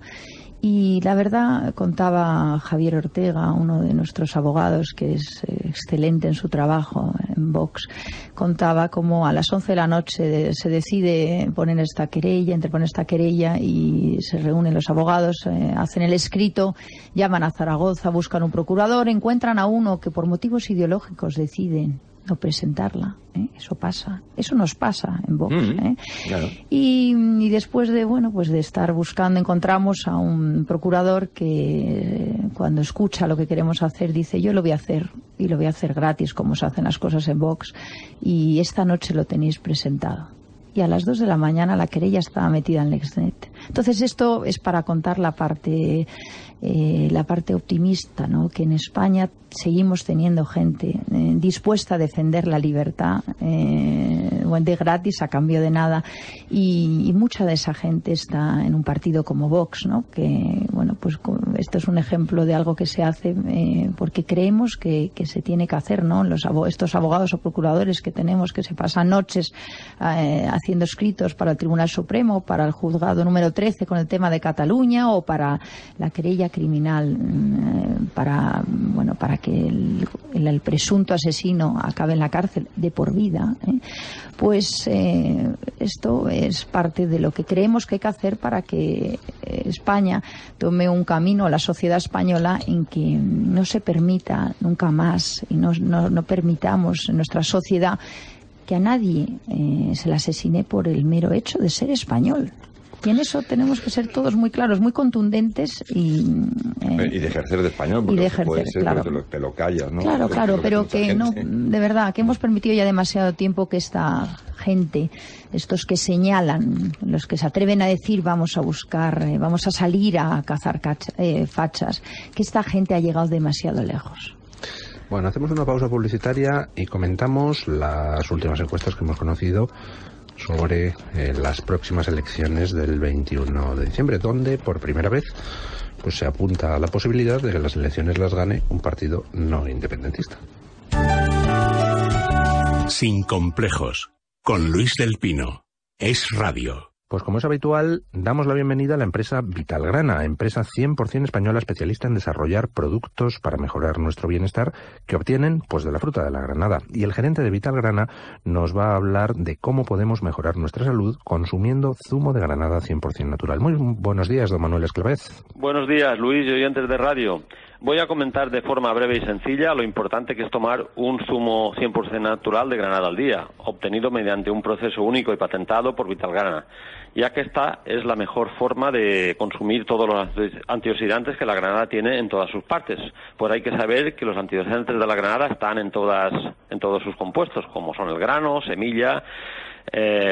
[SPEAKER 4] Y la verdad, contaba Javier Ortega, uno de nuestros abogados, que es excelente en su trabajo en Vox, contaba cómo a las 11 de la noche se decide interponer esta querella y se reúnen los abogados, hacen el escrito, llaman a Zaragoza, buscan un procurador, encuentran a uno que por motivos ideológicos deciden no presentarla, eso pasa, eso nos pasa en Vox,
[SPEAKER 3] Claro.
[SPEAKER 4] Y después de estar buscando encontramos a un procurador que cuando escucha lo que queremos hacer dice yo lo voy a hacer y lo voy a hacer gratis como se hacen las cosas en Vox y esta noche lo tenéis presentado. Y a las 2 de la mañana la querella estaba metida en Lexnet. Entonces esto es para contar la parte optimista, ¿no? Que en España seguimos teniendo gente dispuesta a defender la libertad de gratis a cambio de nada y mucha de esa gente está en un partido como Vox, ¿no? Que pues esto es un ejemplo de algo que se hace porque creemos que se tiene que hacer, ¿no? Estos abogados o procuradores que tenemos que se pasan noches haciendo escritos para el Tribunal Supremo, para el juzgado número 13 con el tema de Cataluña o para la querella criminal para que el presunto asesino acabe en la cárcel de por vida, Pues esto es parte de lo que creemos que hay que hacer para que España tome un camino, la sociedad española, en que no se permita nunca más y no permitamos en nuestra sociedad que a nadie se le asesine por el mero hecho de ser español. Y en eso tenemos que ser todos muy claros, muy contundentes y
[SPEAKER 3] de ejercer de español, porque puede ser, claro, porque te lo callas, ¿no?
[SPEAKER 4] Claro, pero que no, de verdad, que hemos permitido ya demasiado tiempo que esta gente, estos que señalan, los que se atreven a decir vamos a buscar, vamos a salir a cazar fachas, que esta gente ha llegado demasiado lejos.
[SPEAKER 2] Bueno, hacemos una pausa publicitaria y comentamos las últimas encuestas que hemos conocido sobre las próximas elecciones del 21 de diciembre, donde por primera vez pues se apunta a la posibilidad de que las elecciones las gane un partido no independentista.
[SPEAKER 1] Sin complejos, con Luis del Pino. Es Radio.
[SPEAKER 2] Pues como es habitual, damos la bienvenida a la empresa Vitalgrana, empresa 100% española especialista en desarrollar productos para mejorar nuestro bienestar que obtienen pues de la fruta de la granada. Y el gerente de Vitalgrana nos va a hablar de cómo podemos mejorar nuestra salud consumiendo zumo de granada 100% natural. Muy buenos días, don Manuel Esclavez.
[SPEAKER 14] Buenos días, Luis y oyentes de radio. Voy a comentar de forma breve y sencilla lo importante que es tomar un zumo 100% natural de granada al día, obtenido mediante un proceso único y patentado por Vitalgrana, ya que esta es la mejor forma de consumir todos los antioxidantes que la granada tiene en todas sus partes. Pues hay que saber que los antioxidantes de la granada están en todos sus compuestos, como son el grano, semilla,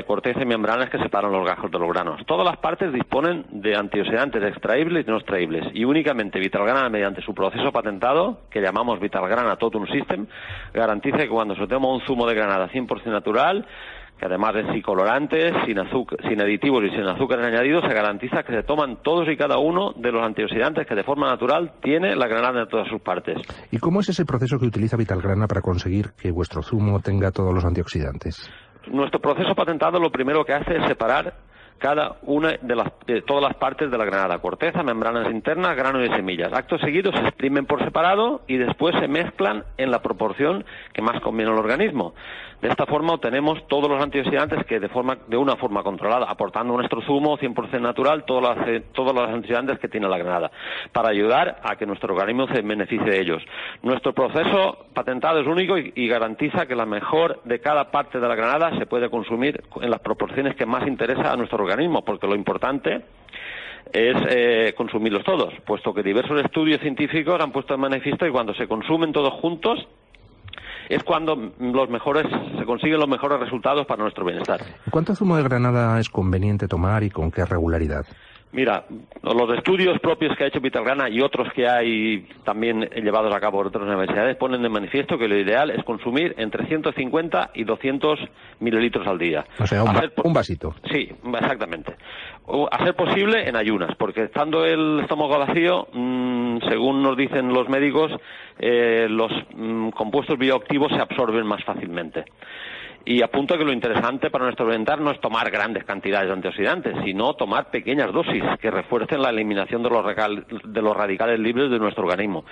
[SPEAKER 14] corteza y membranas que separan los gajos de los granos. Todas las partes disponen de antioxidantes extraíbles y no extraíbles, y únicamente Vitalgrana, mediante su proceso patentado, que llamamos Vitalgrana Totum System, garantiza que cuando se toma un zumo de granada 100% natural, que además es sin colorantes, sin aditivos y sin azúcares añadidos, se garantiza que se toman todos y cada uno de los antioxidantes que de forma natural tiene la granada en todas sus partes.
[SPEAKER 2] ¿Y cómo es ese proceso que utiliza Vitalgrana para conseguir que vuestro zumo tenga todos los antioxidantes?
[SPEAKER 14] Nuestro proceso patentado lo primero que hace es separar cada una de todas las partes de la granada: corteza, membranas internas, grano y semillas. Acto seguido se exprimen por separado y después se mezclan en la proporción que más conviene al organismo. De esta forma obtenemos todos los antioxidantes que de una forma controlada, aportando a nuestro zumo 100% natural todos los antioxidantes que tiene la granada, para ayudar a que nuestro organismo se beneficie de ellos. Nuestro proceso patentado es único y garantiza que la mejor de cada parte de la granada se puede consumir en las proporciones que más interesa a nuestro organismo, porque lo importante es consumirlos todos, puesto que diversos estudios científicos han puesto de manifiesto que cuando se consumen todos juntos es cuando se consiguen los mejores resultados para nuestro bienestar.
[SPEAKER 2] ¿Cuánto zumo de granada es conveniente tomar y con qué regularidad?
[SPEAKER 14] Mira, los estudios propios que ha hecho Vitalgrana y otros que hay también llevados a cabo por otras universidades ponen de manifiesto que lo ideal es consumir entre 150 y 200 mililitros al día.
[SPEAKER 2] O sea, un vasito.
[SPEAKER 14] Sí, exactamente. A ser posible en ayunas, porque estando el estómago vacío, según nos dicen los médicos, los compuestos bioactivos se absorben más fácilmente. Y apunto que lo interesante para nuestro bienestar no es tomar grandes cantidades de antioxidantes, sino tomar pequeñas dosis que refuercen la eliminación de los radicales libres de nuestro organismo.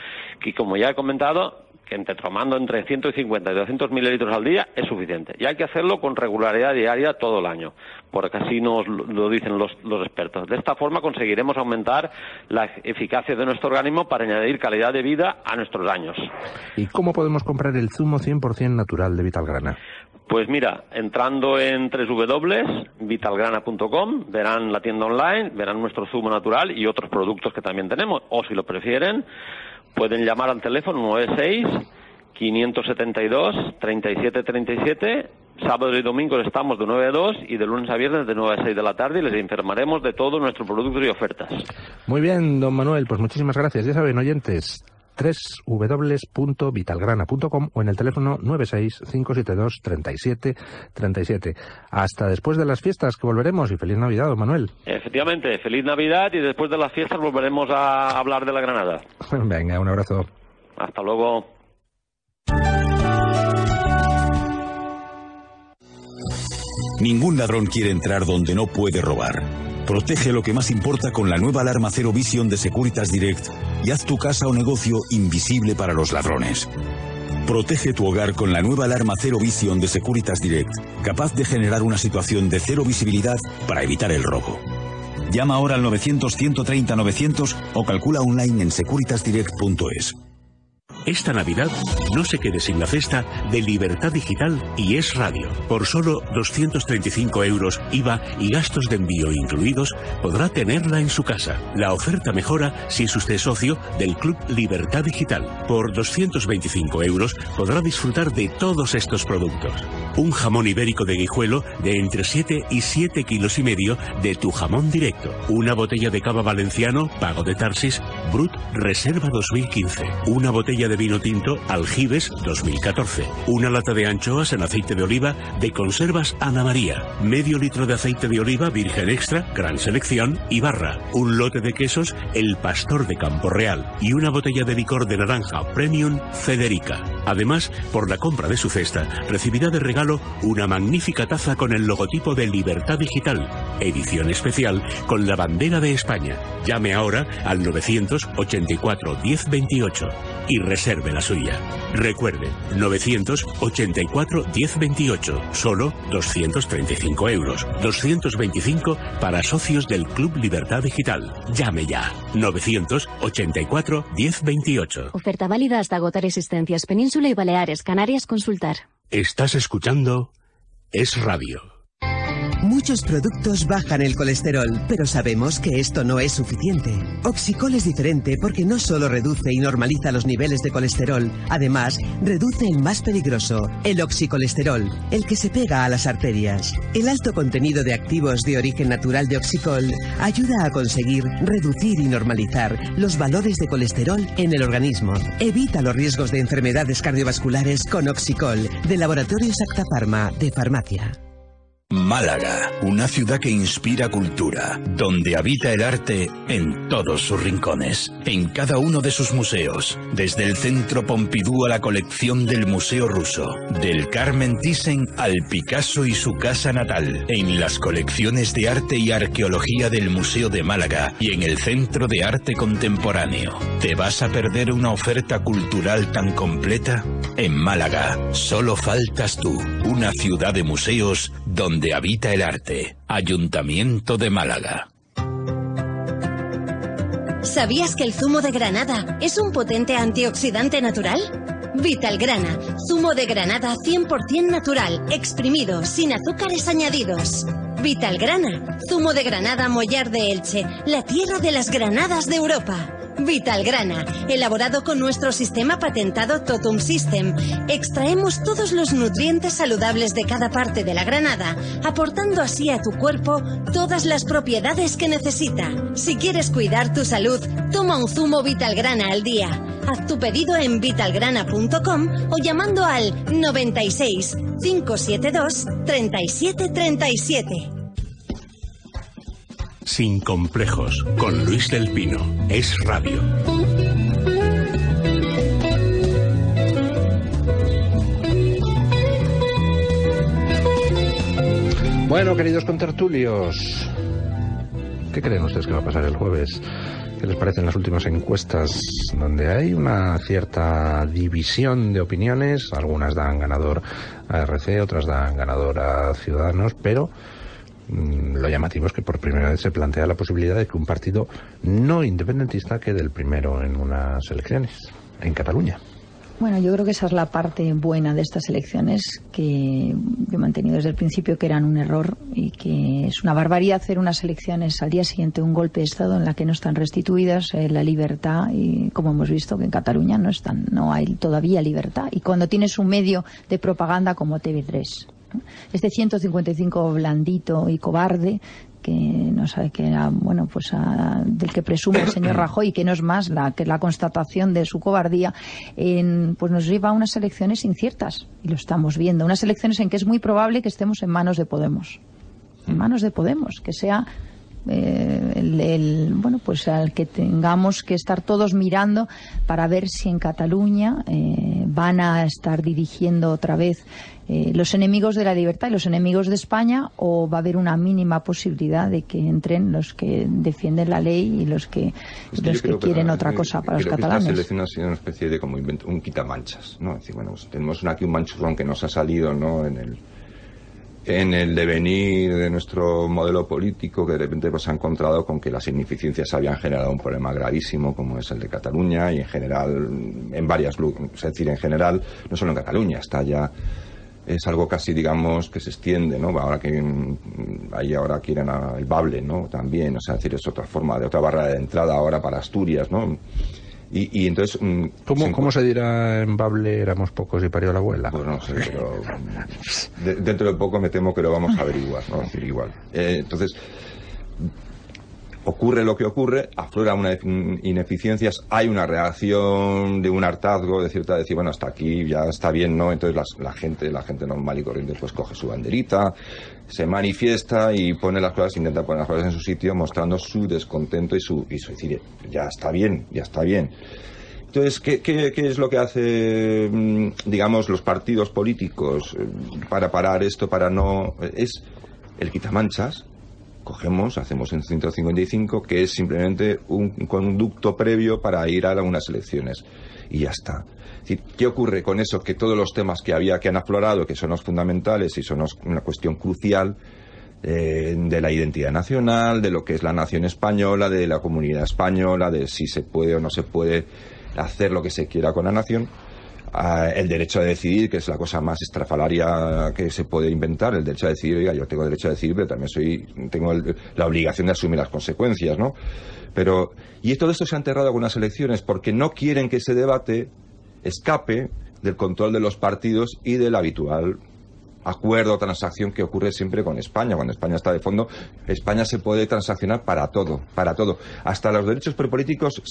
[SPEAKER 14] Y como ya he comentado, que tomando entre 150 y 200 mililitros al día es suficiente. Y hay que hacerlo con regularidad diaria todo el año, porque así nos lo dicen los expertos. De esta forma conseguiremos aumentar la eficacia de nuestro organismo para añadir calidad de vida a nuestros años.
[SPEAKER 2] ¿Y cómo podemos comprar el zumo 100% natural de Vitalgrana?
[SPEAKER 14] Pues mira, entrando en www.vitalgrana.com verán la tienda online, verán nuestro zumo natural y otros productos que también tenemos. O si lo prefieren, pueden llamar al teléfono 96-572-3737. Sábado y domingo estamos de 9 a 2 y de lunes a viernes de 9 a 6 de la tarde y les informaremos de todos nuestros productos y ofertas.
[SPEAKER 2] Muy bien, don Manuel, pues muchísimas gracias. Ya saben, oyentes, www.vitalgrana.com o en el teléfono 96-572-3737. Hasta después de las fiestas, que volveremos, y feliz Navidad, don Manuel.
[SPEAKER 14] Efectivamente, feliz Navidad, y después de las fiestas volveremos a hablar de la granada.
[SPEAKER 2] Venga, un abrazo.
[SPEAKER 14] Hasta luego.
[SPEAKER 15] Ningún ladrón quiere entrar donde no puede robar. Protege lo que más importa con la nueva alarma Zero Vision de Securitas Direct y haz tu casa o negocio invisible para los ladrones. Protege tu hogar con la nueva alarma Zero Vision de Securitas Direct, capaz de generar una situación de cero visibilidad para evitar el robo. Llama ahora al 900-130-900 o calcula online en securitasdirect.es.
[SPEAKER 1] Esta Navidad no se quede sin la cesta de Libertad Digital y Es Radio. Por solo 235 euros IVA y gastos de envío incluidos, podrá tenerla en su casa. La oferta mejora si es usted socio del Club Libertad Digital. Por 225 euros podrá disfrutar de todos estos productos. Un jamón ibérico de Guijuelo de entre 7 y 7 kilos y medio de tu jamón directo. Una botella de cava valenciano, Pago de Tarsis, Brut Reserva 2015. Una botella de vino tinto Aljibes 2014. Una lata de anchoas en aceite de oliva de Conservas Ana María. Medio litro de aceite de oliva virgen extra, gran selección y barra. Un lote de quesos El Pastor de Campo Real. Y una botella de licor de naranja Premium Federica. Además, por la compra de su cesta, recibirá de regalo una magnífica taza con el logotipo de Libertad Digital. Edición especial con la bandera de España. Llame ahora al 984 1028 y reserve la suya. Recuerde, 984 1028, solo 235 euros. 225 para socios del Club Libertad Digital. Llame ya. 984 1028.
[SPEAKER 16] Oferta válida hasta agotar existencias. Península y Baleares, Canarias, consultar.
[SPEAKER 1] Estás escuchando Es Radio.
[SPEAKER 17] Muchos productos bajan el colesterol, pero sabemos que esto no es suficiente. Oxicol es diferente porque no solo reduce y normaliza los niveles de colesterol, además reduce el más peligroso, el oxicolesterol, el que se pega a las arterias. El alto contenido de activos de origen natural de Oxicol ayuda a conseguir reducir y normalizar los valores de colesterol en el organismo. Evita los riesgos de enfermedades cardiovasculares con Oxicol, de Laboratorios Acta Pharma, de Farmacia.
[SPEAKER 15] Málaga, una ciudad que inspira cultura, donde habita el arte en todos sus rincones, en cada uno de sus museos, desde el Centro Pompidou a la colección del Museo Ruso, del Carmen Thyssen al Picasso y su casa natal, en las colecciones de arte y arqueología del Museo de Málaga y en el Centro de Arte Contemporáneo. ¿Te vas a perder una oferta cultural tan completa? En Málaga, solo faltas tú, una ciudad de museos donde habita el arte. Ayuntamiento de Málaga.
[SPEAKER 18] ¿Sabías que el zumo de granada es un potente antioxidante natural? Vitalgrana, zumo de granada 100% natural, exprimido, sin azúcares añadidos. Vitalgrana, zumo de granada Mollar de Elche, la tierra de las granadas de Europa. Vitalgrana, elaborado con nuestro sistema patentado Totum System. Extraemos todos los nutrientes saludables de cada parte de la granada, aportando así a tu cuerpo todas las propiedades que necesita. Si quieres cuidar tu salud, toma un zumo Vitalgrana al día. Haz tu pedido en vitalgrana.com o llamando al 96 572 3737.
[SPEAKER 1] Sin complejos, con Luis del Pino. Es Radio.
[SPEAKER 2] Bueno, queridos contertulios, ¿qué creen ustedes que va a pasar el jueves? ¿Qué les parecen las últimas encuestas donde hay una cierta división de opiniones? Algunas dan ganador a RC, otras dan ganador a Ciudadanos, pero lo llamativo es que por primera vez se plantea la posibilidad de que un partido no independentista quede el primero en unas elecciones en Cataluña.
[SPEAKER 4] Bueno, yo creo que esa es la parte buena de estas elecciones, que yo he mantenido desde el principio que eran un error y que es una barbaridad hacer unas elecciones al día siguiente, un golpe de Estado en la que no están restituidas la libertad, y como hemos visto que en Cataluña no hay todavía libertad, y cuando tienes un medio de propaganda como TV3, este 155 blandito y cobarde que no sabe que era, bueno, pues del que presume el señor Rajoy, que no es más que la constatación de su cobardía, pues nos lleva a unas elecciones inciertas, y lo estamos viendo, unas elecciones en que es muy probable que estemos en manos de Podemos, que sea bueno, pues al que tengamos que estar todos mirando para ver si en Cataluña van a estar dirigiendo otra vez los enemigos de la libertad y los enemigos de España, o va a haber una mínima posibilidad de que entren los que defienden la ley y los que quieren otra cosa para los catalanes.
[SPEAKER 3] Esta selección ha sido una especie de como un quitamanchas, ¿no? Es decir, bueno, pues tenemos aquí un manchurrón que nos ha salido, ¿no?, en el devenir de nuestro modelo político, que de repente pues, se ha encontrado con que las ineficiencias habían generado un problema gravísimo como es el de Cataluña, y en general en varias, es decir, en general no solo en Cataluña, está ya, es algo casi, digamos, que se extiende, ¿no? Ahora quieren el bable, ¿no?, también, o sea, es decir, es otra forma, de otra barrera de entrada ahora para Asturias, ¿no? Y entonces...
[SPEAKER 2] ¿Cómo se dirá en Bable, éramos pocos y parió la abuela?
[SPEAKER 3] Pues no sé, pero dentro de poco me temo que lo vamos a averiguar, ¿no? Es decir, igual. Entonces, ocurre lo que ocurre, aflora una ineficiencias, hay una reacción de un hartazgo, de decir, bueno, hasta aquí ya está bien, ¿no? Entonces la gente normal y corriente pues coge su banderita, se manifiesta y pone las cosas, intenta poner las cosas en su sitio, mostrando su descontento y su decir, ya está bien. Entonces, ¿qué es lo que hace, digamos, los partidos políticos para parar esto, es el quitamanchas? Cogemos, hacemos un 155, que es simplemente un conducto previo para ir a unas elecciones. Y ya está. Es decir, ¿qué ocurre con eso? Que todos los temas que han aflorado, que son los fundamentales y son una cuestión crucial de la identidad nacional, de lo que es la nación española, de la comunidad española, de si se puede o no se puede hacer lo que se quiera con la nación, el derecho a decidir, que es la cosa más estrafalaria que se puede inventar, el derecho a decidir, oiga, yo tengo derecho a decidir, pero también tengo la obligación de asumir las consecuencias, ¿no? Y todo esto se ha enterrado con unas elecciones porque no quieren que ese debate escape del control de los partidos y del habitual acuerdo o transacción que ocurre siempre con España. Cuando España está de fondo, España se puede transaccionar para todo. Hasta los derechos prepolíticos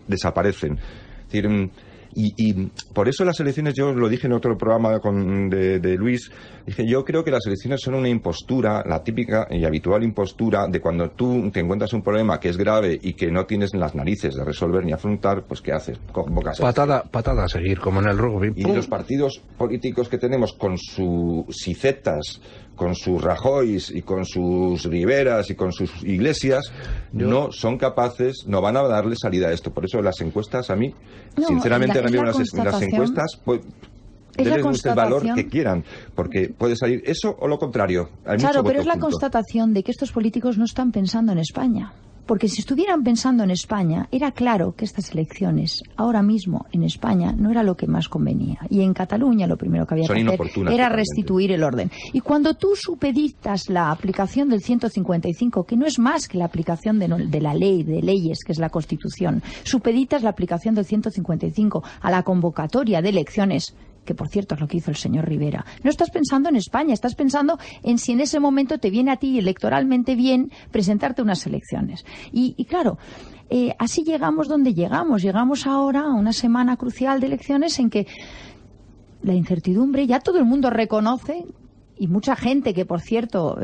[SPEAKER 3] desaparecen. Es decir, y por eso las elecciones, yo lo dije en otro programa de Luis, dije, yo creo que las elecciones son una impostura, la típica y habitual impostura de cuando tú te encuentras un problema que es grave y que no tienes las narices de resolver ni afrontar, pues ¿qué haces? Convocas
[SPEAKER 2] patada a seguir, como en el rugby.
[SPEAKER 3] Y los partidos políticos que tenemos con sus Sicetas, con sus Rajoys y con sus Riveras y con sus Iglesias, no son capaces, no van a darle salida a esto. Por eso las encuestas, a mí, sinceramente, ahora mismo las encuestas, pues, denles usted el valor que quieran, porque puede salir eso o lo contrario.
[SPEAKER 4] Claro, pero es la constatación de que estos políticos no están pensando en España. Porque si estuvieran pensando en España, era claro que estas elecciones, ahora mismo en España, no era lo que más convenía. Y en Cataluña lo primero que había que hacer era restituir el orden. Y cuando tú supeditas la aplicación del 155, que no es más que la aplicación de la ley, de leyes, que es la Constitución, supeditas la aplicación del 155 a la convocatoria de elecciones, que por cierto es lo que hizo el señor Rivera. No estás pensando en España, estás pensando en si en ese momento te viene a ti electoralmente bien presentarte unas elecciones. Y claro, así llegamos donde llegamos. Llegamos ahora a una semana crucial de elecciones en que la incertidumbre, ya todo el mundo reconoce, y mucha gente que, por cierto,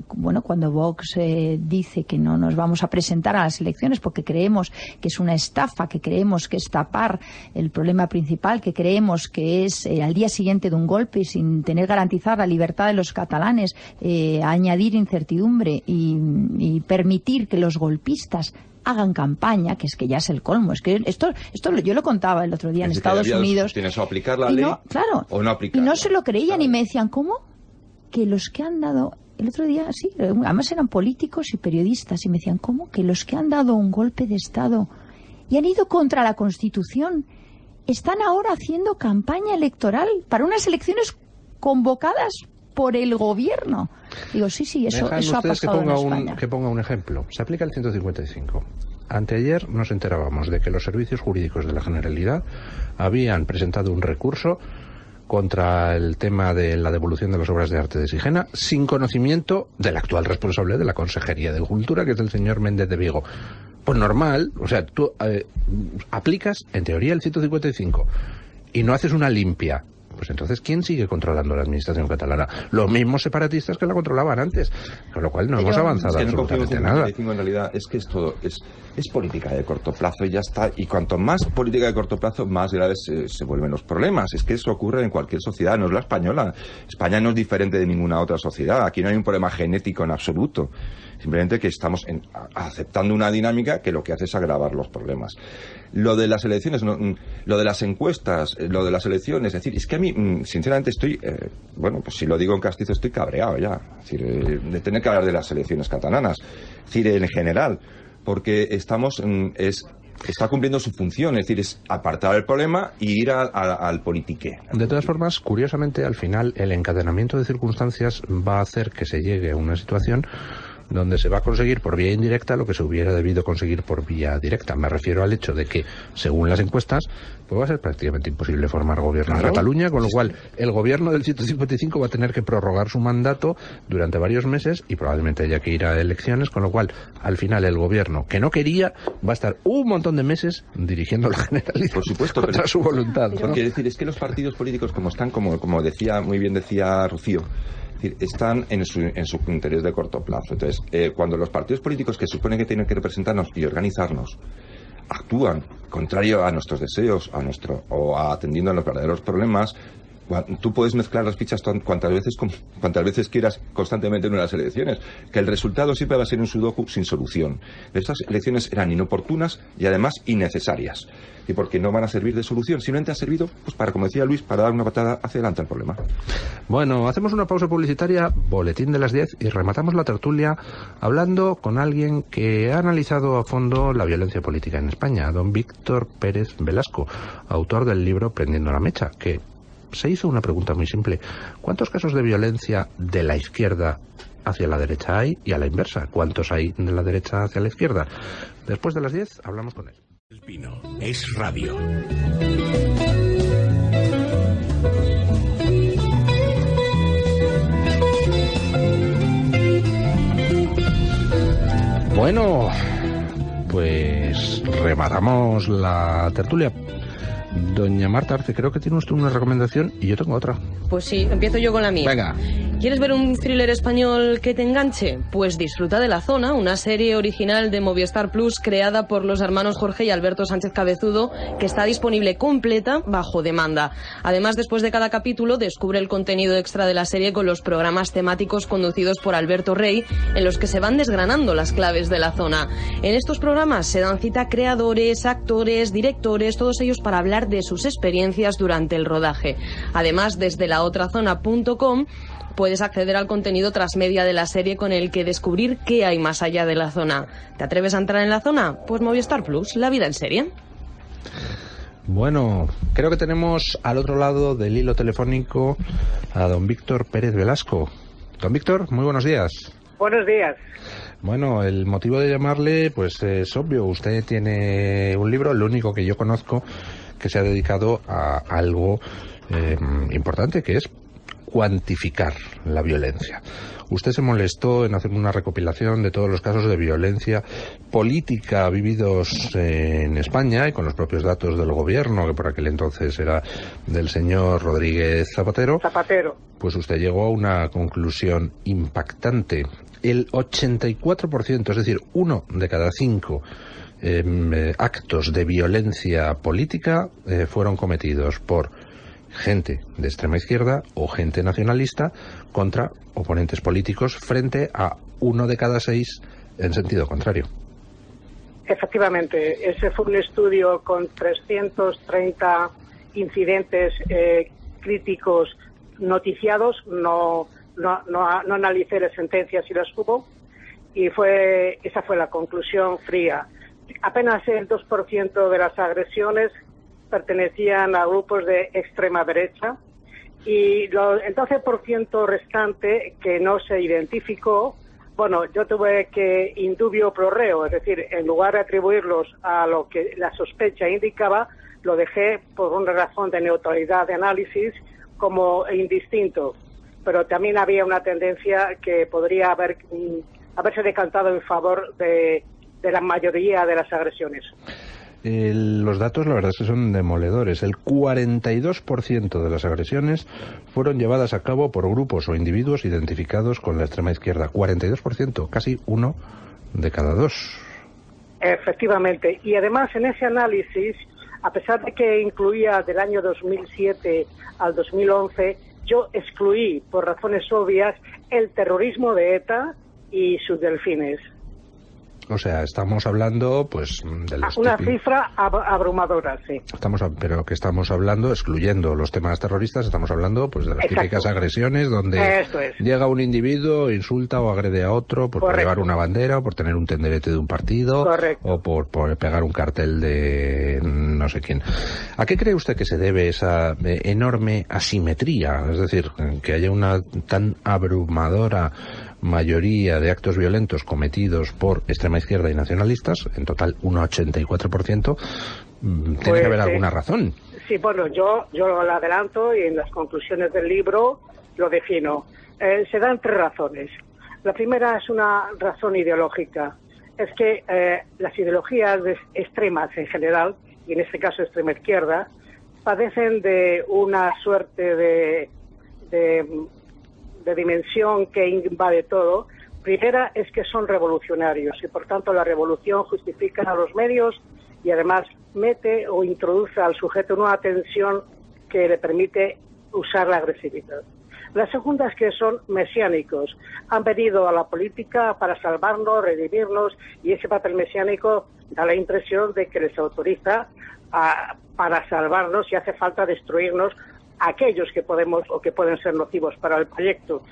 [SPEAKER 4] cuando Vox dice que no nos vamos a presentar a las elecciones porque creemos que es una estafa, que creemos que es tapar el problema principal, que creemos que es al día siguiente de un golpe, sin tener garantizada la libertad de los catalanes, añadir incertidumbre y permitir que los golpistas hagan campaña, que es que ya es el colmo. Es que esto yo lo contaba el otro día en Estados Unidos.
[SPEAKER 3] Tienes o aplicar la ley o no aplicarla.
[SPEAKER 4] Y no se lo creían y me decían, ¿cómo? Que los que han dado, el otro día, sí, además eran políticos y periodistas, y me decían, ¿cómo? Que los que han dado un golpe de Estado y han ido contra la Constitución están ahora haciendo campaña electoral para unas elecciones convocadas por el gobierno. Digo, sí, eso ha pasado en España.
[SPEAKER 2] Que ponga un ejemplo. Se aplica el 155. Anteayer nos enterábamos de que los servicios jurídicos de la Generalidad habían presentado un recurso contra el tema de la devolución de las obras de arte de Sigena, sin conocimiento del actual responsable de la Consejería de Cultura, que es el señor Méndez de Vigo. Pues normal, o sea, tú aplicas, en teoría, el 155 y no haces una limpia pues entonces ¿quién sigue controlando la administración catalana? Los mismos separatistas que la controlaban antes, con lo cual no hemos avanzado absolutamente nada.
[SPEAKER 3] En realidad es que es todo, es política de corto plazo y ya está, y cuanto más política de corto plazo, más graves se vuelven los problemas. Es que eso ocurre en cualquier sociedad, no es la española. España no es diferente de ninguna otra sociedad, aquí no hay un problema genético en absoluto. Simplemente que estamos aceptando una dinámica que lo que hace es agravar los problemas. Lo de las elecciones, lo de las encuestas, lo de las elecciones, es decir, es que a mí, sinceramente, estoy, bueno, pues si lo digo en castizo, estoy cabreado ya. Es decir, de tener que hablar de las elecciones catalanas. Es decir, en general, porque está cumpliendo su función, es decir, es apartar el problema y ir al politique.
[SPEAKER 2] De todas formas, curiosamente, al final, el encadenamiento de circunstancias va a hacer que se llegue a una situación donde se va a conseguir por vía indirecta lo que se hubiera debido conseguir por vía directa. Me refiero al hecho de que, según las encuestas, pues va a ser prácticamente imposible formar gobierno en Cataluña, con lo cual el gobierno del 155 va a tener que prorrogar su mandato durante varios meses y probablemente haya que ir a elecciones, con lo cual, al final, el gobierno que no quería va a estar un montón de meses dirigiendo la Generalitat, por supuesto, contra su voluntad, ¿no?
[SPEAKER 3] Quiero decir, es que los partidos políticos, como están, como decía, muy bien decía Rocío, están en su interés de corto plazo. Entonces, cuando los partidos políticos que suponen que tienen que representarnos y organizarnos actúan contrario a nuestros deseos, o atendiendo a los verdaderos problemas, tú puedes mezclar las fichas cuantas veces quieras constantemente en unas elecciones, que el resultado siempre va a ser un sudoku sin solución. Estas elecciones eran inoportunas y además innecesarias, y porque no van a servir de solución, simplemente ha servido, pues para, como decía Luis, para dar una patada hacia adelante al problema.
[SPEAKER 2] Bueno, hacemos una pausa publicitaria, boletín de las 10, y rematamos la tertulia hablando con alguien que ha analizado a fondo la violencia política en España, don Víctor Pérez Velasco, autor del libro Prendiendo la mecha, que se hizo una pregunta muy simple: ¿cuántos casos de violencia de la izquierda hacia la derecha hay? Y a la inversa, ¿cuántos hay de la derecha hacia la izquierda? Después de las 10 hablamos con él.
[SPEAKER 1] El Pino es radio.
[SPEAKER 2] Bueno, pues rematamos la tertulia. Doña Marta Arce, creo que tiene usted una recomendación y yo tengo otra.
[SPEAKER 5] Pues sí, empiezo yo con la mía.
[SPEAKER 2] Venga.
[SPEAKER 5] ¿Quieres ver un thriller español que te enganche? Pues disfruta de La Zona, una serie original de Movistar Plus creada por los hermanos Jorge y Alberto Sánchez Cabezudo, que está disponible completa bajo demanda. Además, después de cada capítulo, descubre el contenido extra de la serie con los programas temáticos conducidos por Alberto Rey, en los que se van desgranando las claves de La Zona. En estos programas se dan cita creadores, actores, directores, todos ellos para hablar de sus experiencias durante el rodaje. Además, desde laotrazona.com puedes acceder al contenido transmedia de la serie con el que descubrir qué hay más allá de La Zona. ¿Te atreves a entrar en La Zona? Pues Movistar Plus, la vida en serie.
[SPEAKER 2] Bueno, creo que tenemos al otro lado del hilo telefónico a don Víctor Pérez Velasco. Don Víctor, muy buenos días.
[SPEAKER 19] Buenos días.
[SPEAKER 2] Bueno, el motivo de llamarle pues es obvio. Usted tiene un libro, el único que yo conozco, que se ha dedicado a algo importante, que es cuantificar la violencia. Usted se molestó en hacer una recopilación de todos los casos de violencia política vividos en España, y con los propios datos del gobierno, que por aquel entonces era del señor Rodríguez Zapatero. Pues usted llegó a una conclusión impactante. El 84%, es decir, 1 de cada 5 actos de violencia política fueron cometidos por gente de extrema izquierda o gente nacionalista contra oponentes políticos, frente a 1 de cada 6 en sentido contrario.
[SPEAKER 19] Efectivamente, ese fue un estudio con 330 incidentes críticos noticiados, no analicé las sentencias si las hubo, y esa fue la conclusión fría. Apenas el 2% de las agresiones pertenecían a grupos de extrema derecha, y el 12% restante que no se identificó, bueno, yo tuve que indubio pro reo, es decir, en lugar de atribuirlos a lo que la sospecha indicaba, lo dejé por una razón de neutralidad de análisis como indistinto, pero también había una tendencia que podría haberse decantado en favor de la mayoría de las agresiones.
[SPEAKER 2] Los datos, la verdad es que son demoledores. El 42% de las agresiones fueron llevadas a cabo por grupos o individuos identificados con la extrema izquierda. 42%, casi 1 de cada 2.
[SPEAKER 19] Efectivamente. Y además, en ese análisis, a pesar de que incluía del año 2007 al 2011, yo excluí, por razones obvias, el terrorismo de ETA y sus delfines.
[SPEAKER 2] O sea, estamos hablando, pues, de los
[SPEAKER 19] una cifra abrumadora, sí.
[SPEAKER 2] Pero que estamos hablando, excluyendo los temas terroristas, estamos hablando, pues, de las típicas agresiones donde llega un individuo, insulta o agrede a otro por llevar una bandera, o por tener un tenderete de un partido, o por pegar un cartel de no sé quién. ¿A qué cree usted que se debe esa enorme asimetría? Es decir, que haya una tan abrumadora mayoría de actos violentos cometidos por extrema izquierda y nacionalistas, en total un 84%, tiene que haber alguna razón.
[SPEAKER 19] Sí, bueno, yo lo adelanto y en las conclusiones del libro lo defino. Se dan 3 razones. La primera es una razón ideológica. Es que las ideologías extremas en general, y en este caso extrema izquierda, padecen de una suerte de dimensión que invade todo. Primera es que son revolucionarios y por tanto la revolución justifica a los medios y además mete o introduce al sujeto una tensión que le permite usar la agresividad. La segunda es que son mesiánicos. Han venido a la política para salvarnos, redimirnos, y ese papel mesiánico da la impresión de que les autoriza para salvarnos si hace falta destruirnos aquellos que podemos o que pueden ser nocivos para el proyecto.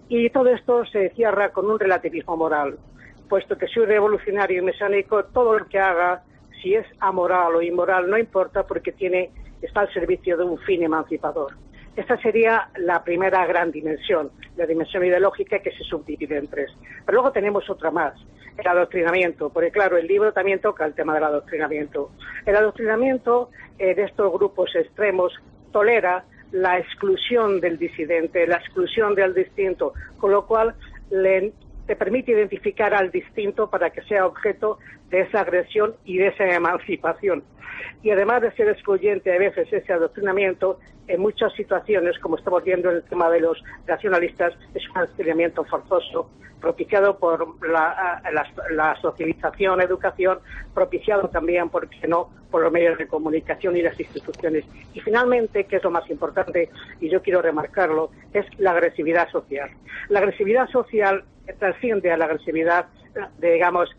[SPEAKER 19] Y todo esto se cierra con un relativismo moral, puesto que soy revolucionario y mesiánico, todo lo que haga, si es amoral o inmoral, no importa porque está al servicio de un fin emancipador. Esta sería la primera gran dimensión, la dimensión ideológica que se subdivide en 3. Pero luego tenemos otra más, el adoctrinamiento, porque claro, el libro también toca el tema del adoctrinamiento. El adoctrinamiento de estos grupos extremos tolera la exclusión del disidente, la exclusión del distinto, con lo cual te permite identificar al distinto para que sea objeto de esa agresión y de esa emancipación. Y además de ser excluyente a veces ese adoctrinamiento, en muchas situaciones, como estamos viendo en el tema de los nacionalistas, es un adoctrinamiento forzoso, propiciado por la socialización, educación, propiciado también, ¿por qué no?, por los medios de comunicación y las instituciones. Y finalmente, que es lo más importante, y yo quiero remarcarlo, es la agresividad social. La agresividad social trasciende a la agresividad, digamos,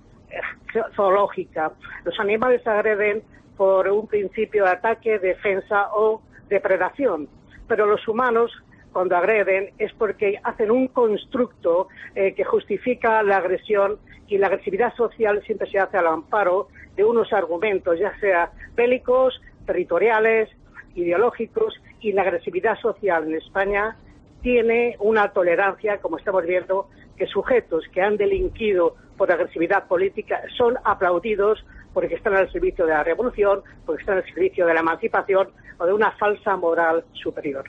[SPEAKER 19] zoológica. Los animales agreden por un principio de ataque, defensa o depredación, pero los humanos, cuando agreden, es porque hacen un constructo que justifica la agresión, y la agresividad social siempre se hace al amparo de unos argumentos, ya sea bélicos, territoriales, ideológicos, y la agresividad social en España tiene una tolerancia, como estamos viendo, que sujetos que han delinquido por agresividad política son aplaudidos porque están al servicio de la revolución, porque están al servicio de la emancipación o de una falsa moral superior.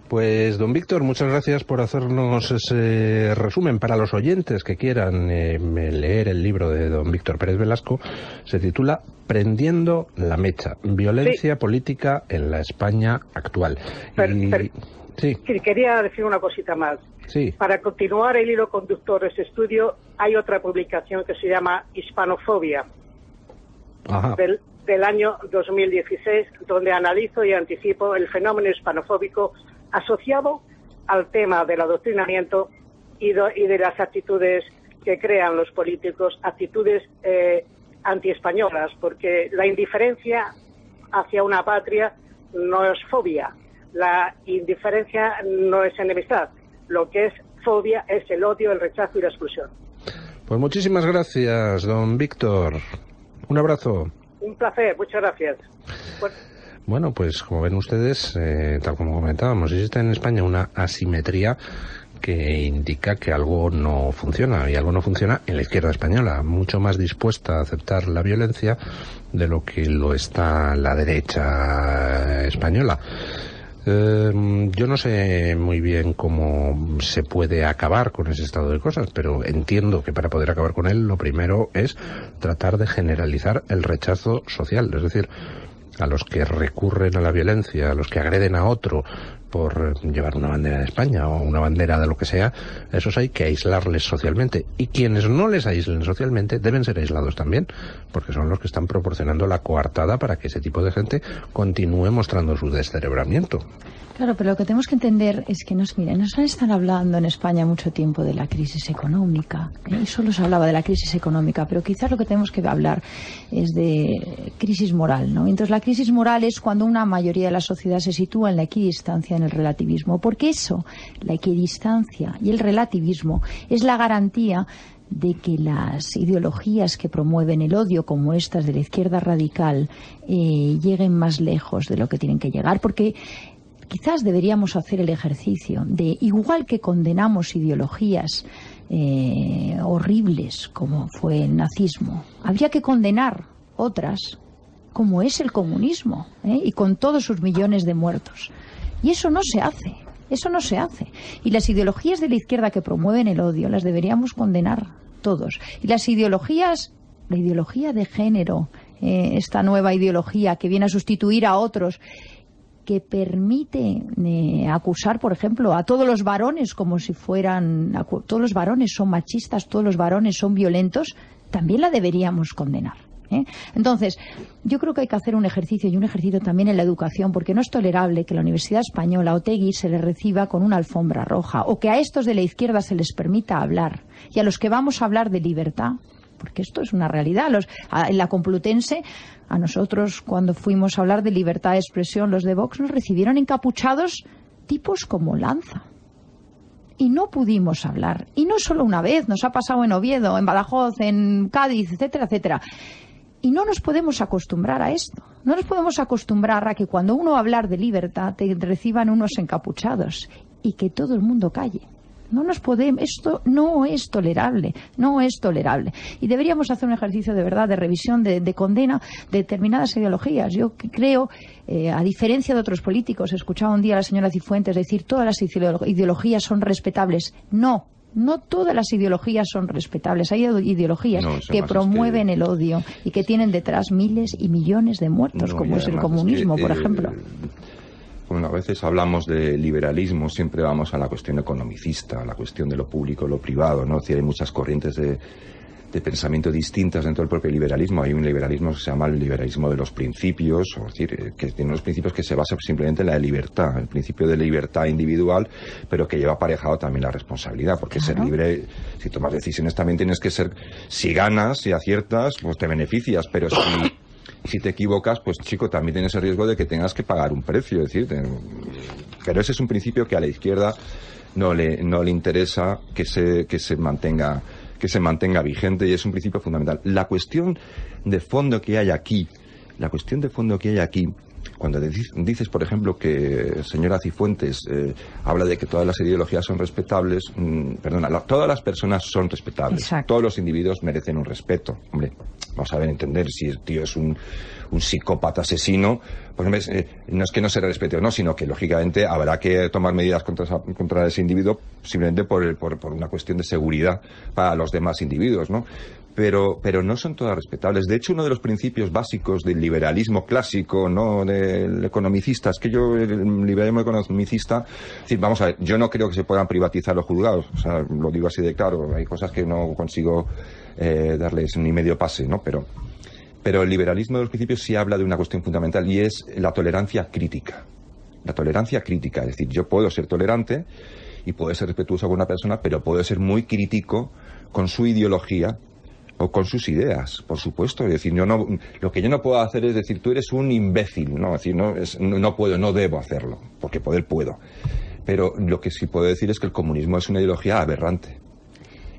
[SPEAKER 2] Pues, don Víctor, muchas gracias por hacernos ese resumen. Para los oyentes que quieran leer el libro de don Víctor Pérez Velasco, se titula Prendiendo la mecha, violencia política en la España actual. Sí,
[SPEAKER 19] quería decir una cosita más.
[SPEAKER 2] Sí.
[SPEAKER 19] Para continuar el hilo conductor de este estudio, hay otra publicación que se llama Hispanofobia, del año 2016, donde analizo y anticipo el fenómeno hispanofóbico asociado al tema del adoctrinamiento y de las actitudes que crean los políticos, actitudes antiespañolas, porque la indiferencia hacia una patria no es fobia, la indiferencia no es enemistad, lo que es fobia es el odio, el rechazo y la exclusión.
[SPEAKER 2] Pues muchísimas gracias, don Víctor. Un abrazo.
[SPEAKER 19] Un placer, muchas gracias.
[SPEAKER 2] Bueno, pues como ven ustedes, tal como comentábamos, existe en España una asimetría que indica que algo no funciona, y algo no funciona en la izquierda española, mucho más dispuesta a aceptar la violencia de lo que lo está la derecha española. Yo no sé muy bien cómo se puede acabar con ese estado de cosas, pero entiendo que para poder acabar con él lo primero es tratar de generalizar el rechazo social, es decir, a los que recurren a la violencia, a los que agreden a otro por llevar una bandera de España o una bandera de lo que sea, esos hay que aislarles socialmente. Y quienes no les aíslen socialmente deben ser aislados también, porque son los que están proporcionando la coartada para que ese tipo de gente continúe mostrando su descerebramiento.
[SPEAKER 4] Claro, pero lo que tenemos que entender es que nos han estado hablando en España mucho tiempo de la crisis económica, y solo se hablaba de la crisis económica, pero quizás lo que tenemos que hablar es de crisis moral, ¿no? Entonces la crisis moral es cuando una mayoría de la sociedad se sitúa en la equidistancia, en el relativismo, porque eso, la equidistancia y el relativismo, es la garantía de que las ideologías que promueven el odio, como estas de la izquierda radical, lleguen más lejos de lo que tienen que llegar, porque quizás deberíamos hacer el ejercicio de, igual que condenamos ideologías horribles como fue el nazismo, habría que condenar otras como es el comunismo, y con todos sus millones de muertos. Y eso no se hace, eso no se hace. Y las ideologías de la izquierda que promueven el odio las deberíamos condenar todos. Y las ideologías, la ideología de género, esta nueva ideología que viene a sustituir a otros, que permite acusar, por ejemplo, a todos los varones como si fueran... todos los varones son machistas, todos los varones son violentos, también la deberíamos condenar. Entonces, yo creo que hay que hacer un ejercicio, y un ejercicio también en la educación, porque no es tolerable que la Universidad Española, Otegi, se les reciba con una alfombra roja, o que a estos de la izquierda se les permita hablar, y a los que vamos a hablar de libertad, porque esto es una realidad. En la Complutense, a nosotros, cuando fuimos a hablar de libertad de expresión, los de Vox nos recibieron encapuchados tipos como Lanza. Y no pudimos hablar. Y no solo una vez, nos ha pasado en Oviedo, en Badajoz, en Cádiz, etcétera, etcétera. Y no nos podemos acostumbrar a esto. No nos podemos acostumbrar a que cuando uno va a hablar de libertad te reciban unos encapuchados y que todo el mundo calle. No nos podemos, esto no es tolerable, no es tolerable. Y deberíamos hacer un ejercicio de verdad de revisión, de condena de determinadas ideologías. Yo creo, a diferencia de otros políticos, escuchaba un día a la señora Cifuentes decir todas las ideologías son respetables. No todas las ideologías son respetables. Hay ideologías que promueven el odio y que tienen detrás miles y millones de muertos, como es el comunismo, por ejemplo.
[SPEAKER 3] Bueno, a veces hablamos de liberalismo, siempre vamos a la cuestión economicista, a la cuestión de lo público, lo privado, ¿no? Es decir, hay muchas corrientes de pensamiento distintas dentro del propio liberalismo. Hay un liberalismo que se llama el liberalismo de los principios, es decir, que tiene unos principios que se basan simplemente en la libertad, el principio de libertad individual, pero que lleva aparejado también la responsabilidad, porque ser libre, si tomas decisiones también tienes que ser, si ganas, y aciertas, pues te beneficias, pero si te equivocas, pues chico, también tienes el riesgo de que tengas que pagar un precio, es decir, pero ese es un principio que a la izquierda no le interesa que se mantenga vigente, y es un principio fundamental. La cuestión de fondo que hay aquí, cuando dices, por ejemplo, que señora Cifuentes habla de que todas las ideologías son respetables, todas las personas son respetables. Exacto. Todos los individuos merecen un respeto. Hombre, vamos a ver, entender si el tío es un psicópata asesino, pues no es que no se respete o no, sino que lógicamente habrá que tomar medidas contra ese individuo simplemente por una cuestión de seguridad para los demás individuos, ¿no? Pero no son todas respetables. De hecho, uno de los principios básicos del liberalismo clásico, no del economicista, es que el liberalismo economicista, es decir, vamos a ver, yo no creo que se puedan privatizar los juzgados, o sea, lo digo así de claro, hay cosas que no consigo darles ni medio pase, ¿no? Pero el liberalismo de los principios sí habla de una cuestión fundamental, y es la tolerancia crítica. La tolerancia crítica, es decir, yo puedo ser tolerante y puedo ser respetuoso con una persona, pero puedo ser muy crítico con su ideología o con sus ideas, por supuesto. Es decir, lo que yo no puedo hacer es decir, tú eres un imbécil, ¿no? Es decir, no puedo, no debo hacerlo, porque poder puedo. Pero lo que sí puedo decir es que el comunismo es una ideología aberrante.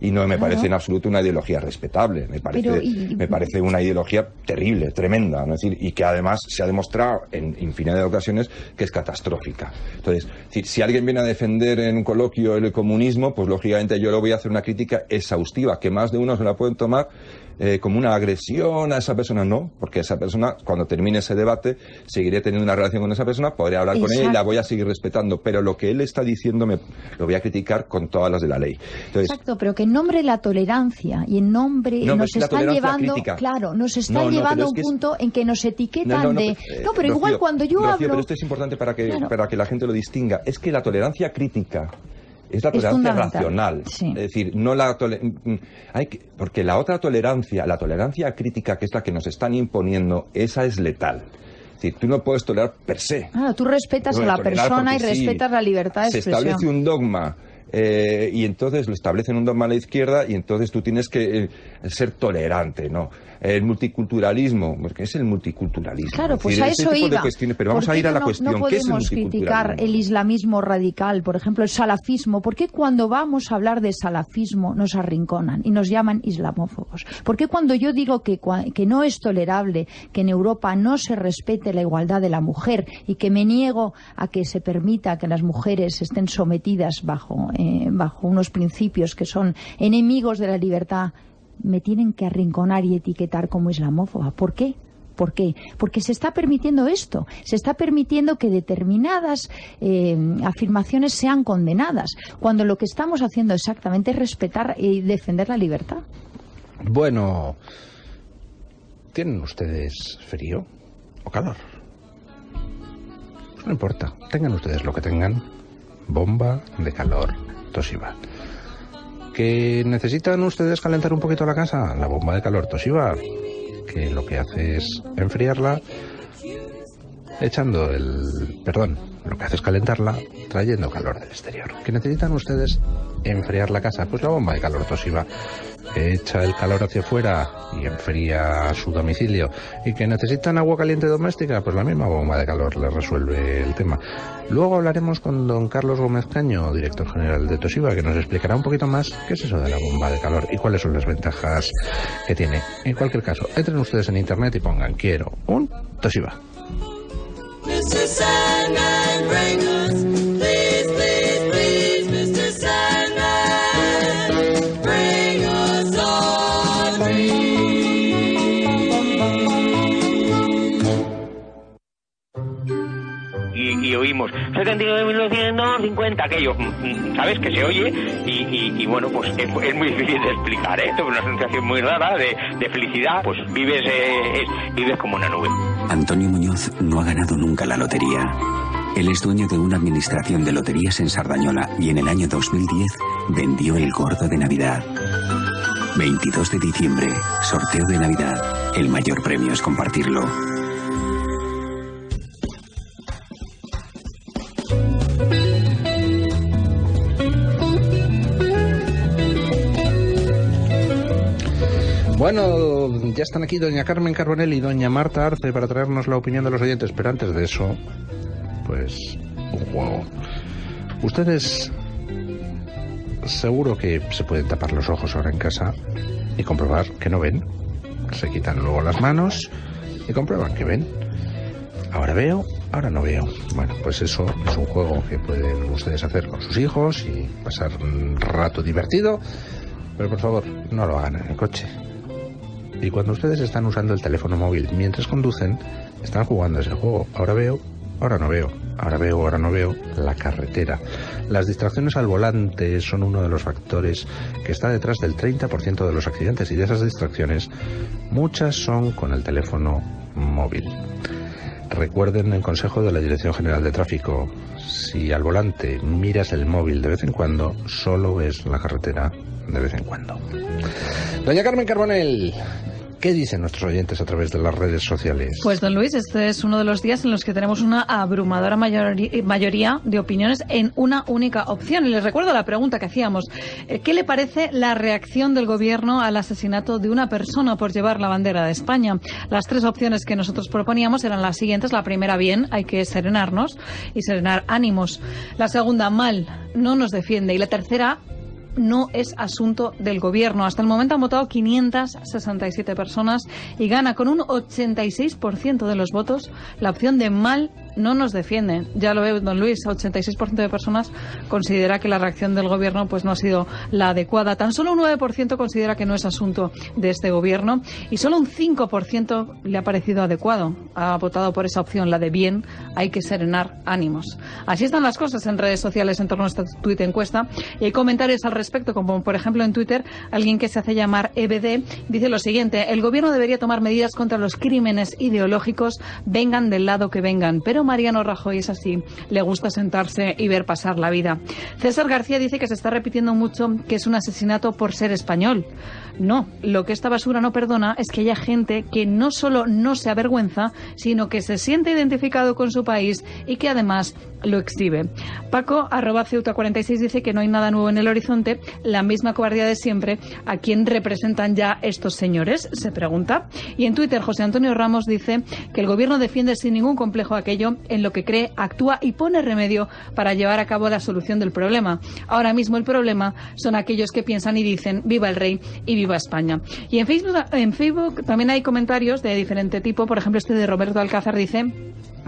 [SPEAKER 3] Y no me parece en absoluto una ideología respetable, me parece una ideología terrible, tremenda, ¿no? Es decir, y que además se ha demostrado en infinidad de ocasiones que es catastrófica. Entonces, si alguien viene a defender en un coloquio el comunismo, pues lógicamente yo le voy a hacer una crítica exhaustiva, que más de uno se la pueden tomar como una agresión a esa persona, no, porque esa persona, cuando termine ese debate, seguiré teniendo una relación con esa persona, podré hablar con ella y la voy a seguir respetando, pero lo que él está diciendo lo voy a criticar con todas las de la ley. Entonces,
[SPEAKER 4] exacto, pero que en nombre de la tolerancia y en nombre nos están llevando,
[SPEAKER 3] crítica.
[SPEAKER 4] Claro, nos están llevando a un punto en que nos etiquetan pero
[SPEAKER 3] Rocío,
[SPEAKER 4] igual cuando yo
[SPEAKER 3] Rocío,
[SPEAKER 4] hablo...
[SPEAKER 3] pero esto es importante para que la gente lo distinga, es que la tolerancia crítica es la tolerancia racional.
[SPEAKER 4] Sí.
[SPEAKER 3] Es decir, porque la otra tolerancia, la tolerancia crítica, que es la que nos están imponiendo, esa es letal. Es decir, tú no puedes tolerar per se.
[SPEAKER 4] Tú respetas a la persona y respetas la libertad de expresión.
[SPEAKER 3] Se establece un dogma y entonces lo establecen un dogma a la izquierda y entonces tú tienes que ser tolerante, ¿no? El multiculturalismo, porque es el multiculturalismo.
[SPEAKER 4] Claro, pues a eso iba.
[SPEAKER 3] Pero vamos a ir a la cuestión.
[SPEAKER 4] No podemos criticar el islamismo radical, por ejemplo, el salafismo. ¿Por qué cuando vamos a hablar de salafismo nos arrinconan y nos llaman islamófobos? ¿Por qué cuando yo digo que no es tolerable que en Europa no se respete la igualdad de la mujer y que me niego a que se permita que las mujeres estén sometidas bajo unos principios que son enemigos de la libertad, me tienen que arrinconar y etiquetar como islamófoba? ¿Por qué? ¿Por qué? Porque se está permitiendo esto, se está permitiendo que determinadas afirmaciones sean condenadas, cuando lo que estamos haciendo exactamente es respetar y defender la libertad.
[SPEAKER 2] Bueno, ¿tienen ustedes frío o calor? Pues no importa, tengan ustedes lo que tengan, bomba de calor Toshiba. ¿Que necesitan ustedes calentar un poquito la casa? La bomba de calor Toshiba, que lo que hace es enfriarla lo que hace es calentarla trayendo calor del exterior. ¿Que necesitan ustedes enfriar la casa? Pues la bomba de calor Toshiba echa el calor hacia afuera y enfría su domicilio. ¿Y que necesitan agua caliente doméstica? Pues la misma bomba de calor les resuelve el tema. Luego hablaremos con don Carlos Gómez Caño, director general de Toshiba, que nos explicará un poquito más qué es eso de la bomba de calor y cuáles son las ventajas que tiene. En cualquier caso, entren ustedes en internet y pongan quiero un Toshiba.
[SPEAKER 20] Mr. Sandman, bring us, please, please, please, Mr. Sandman, bring us all
[SPEAKER 21] y oímos 79.950, aquello, ¿sabes? Que se oye y bueno, pues es muy difícil de explicar, ¿eh? Es una sensación muy rara de felicidad, pues vives como una nube.
[SPEAKER 22] Antonio Muñoz no ha ganado nunca la lotería. Él es dueño de una administración de loterías en Sardañola y en el año 2010 vendió el gordo de Navidad. 22 de diciembre, sorteo de Navidad. El mayor premio es compartirlo.
[SPEAKER 2] Bueno, ya están aquí doña Carmen Carbonell y doña Marta Arce para traernos la opinión de los oyentes, pero antes de eso, pues, un juego. Ustedes seguro que se pueden tapar los ojos ahora en casa y comprobar que no ven. Se quitan luego las manos y comprueban que ven. Ahora veo, ahora no veo. Bueno, pues eso es un juego que pueden ustedes hacer con sus hijos y pasar un rato divertido, pero por favor, no lo hagan en el coche. Y cuando ustedes están usando el teléfono móvil mientras conducen, están jugando ese juego. Ahora veo, ahora no veo. Ahora veo, ahora no veo. La carretera. Las distracciones al volante son uno de los factores que está detrás del 30% de los accidentes, y de esas distracciones, muchas son con el teléfono móvil. Recuerden el consejo de la Dirección General de Tráfico: si al volante miras el móvil de vez en cuando, solo ves la carretera de vez en cuando. Doña Carmen Carbonell, ¿qué dicen nuestros oyentes a través de las redes sociales?
[SPEAKER 23] Pues don Luis, este es uno de los días en los que tenemos una abrumadora mayoría de opiniones en una única opción. Y les recuerdo la pregunta que hacíamos. ¿Qué le parece la reacción del gobierno al asesinato de una persona por llevar la bandera de España? Las tres opciones que nosotros proponíamos eran las siguientes. La primera, bien, hay que serenarnos y serenar ánimos. La segunda, mal, no nos defiende. Y la tercera, no es asunto del gobierno. Hasta el momento han votado 567 personas y gana con un 86% de los votos la opción de mal, no nos defienden. Ya lo ve don Luis, 86% de personas considera que la reacción del gobierno pues no ha sido la adecuada. Tan solo un 9% considera que no es asunto de este gobierno y solo un 5% le ha parecido adecuado. Ha votado por esa opción, la de bien, hay que serenar ánimos. Así están las cosas en redes sociales en torno a esta tuit encuesta. Y hay comentarios al respecto, como por ejemplo en Twitter, alguien que se hace llamar EBD dice lo siguiente: el gobierno debería tomar medidas contra los crímenes ideológicos, vengan del lado que vengan. Pero Mariano Rajoy es así, le gusta sentarse y ver pasar la vida. César García dice que se está repitiendo mucho que es un asesinato por ser español. No, lo que esta basura no perdona es que haya gente que no solo no se avergüenza, sino que se siente identificado con su país y que además lo exhibe. Paco, @Ceuta46, dice que no hay nada nuevo en el horizonte, la misma cobardía de siempre. ¿A quién representan ya estos señores?, se pregunta. Y en Twitter, José Antonio Ramos dice que el gobierno defiende sin ningún complejo aquello en lo que cree, actúa y pone remedio para llevar a cabo la solución del problema. Ahora mismo el problema son aquellos que piensan y dicen viva el rey y viva España. Y en Facebook también hay comentarios de diferente tipo. Por ejemplo, este de Roberto Alcázar dice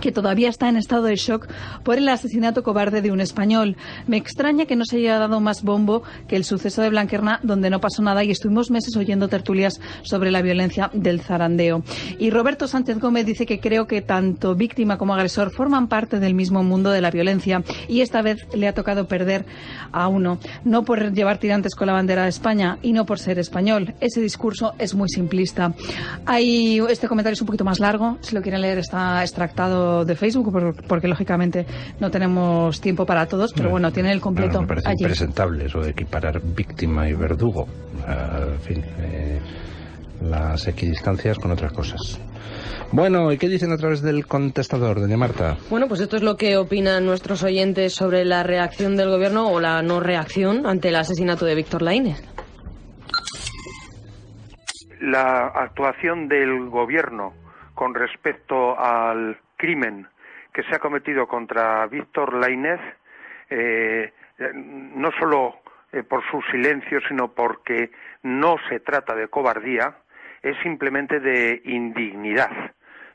[SPEAKER 23] que todavía está en estado de shock por el asesinato cobarde de un español. Me extraña que no se haya dado más bombo que el suceso de Blanquerna, donde no pasó nada y estuvimos meses oyendo tertulias sobre la violencia del zarandeo. Y Roberto Sánchez Gómez dice que creo que tanto víctima como agresor forman parte del mismo mundo de la violencia y esta vez le ha tocado perder a uno, no por llevar tirantes con la bandera de España y no por ser español. Ese discurso es muy simplista. Este comentario es un poquito más largo, si lo quieren leer está extractado de Facebook, porque lógicamente no tenemos tiempo para todos, pero bueno, tiene el completo.
[SPEAKER 2] Me parece
[SPEAKER 23] allí.
[SPEAKER 2] impresentable eso de equiparar víctima y verdugo. En fin, las equidistancias con otras cosas. Bueno, ¿y qué dicen a través del contestador, doña Marta?
[SPEAKER 5] Bueno, pues esto es lo que opinan nuestros oyentes sobre la reacción del gobierno o la no reacción ante el asesinato de Víctor Laínez.
[SPEAKER 6] La actuación del gobierno con respecto al crimen que se ha cometido contra Víctor Laínez, no solo por su silencio, sino porque no se trata de cobardía, es simplemente de indignidad,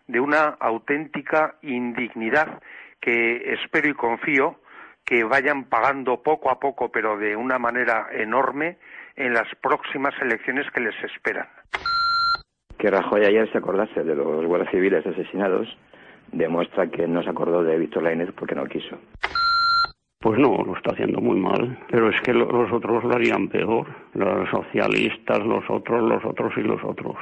[SPEAKER 6] de una auténtica indignidad que espero y confío que vayan pagando poco a poco, pero de una manera enorme, en las próximas elecciones que les esperan.
[SPEAKER 7] Que Rajoy ayer se acordase de los guardias civiles asesinados demuestra que no se acordó de Víctor Laínez porque no quiso.
[SPEAKER 9] Pues no, lo está haciendo muy mal, pero es que los otros lo harían peor, los socialistas, los otros y los otros.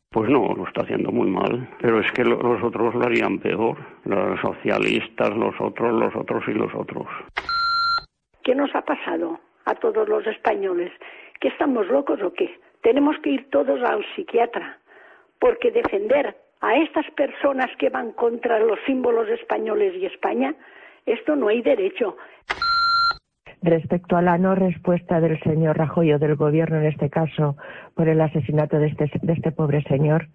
[SPEAKER 9] Pues no, lo está haciendo muy mal, pero es que los otros lo harían peor, los socialistas, los otros y los otros.
[SPEAKER 24] ¿Qué nos ha pasado a todos los españoles? ¿Que estamos locos o qué? Tenemos que ir todos al psiquiatra, porque defender a estas personas que van contra los símbolos españoles y España, esto no hay derecho.
[SPEAKER 25] Respecto a la no respuesta del señor Rajoy o del gobierno en este caso por el asesinato de este pobre señor,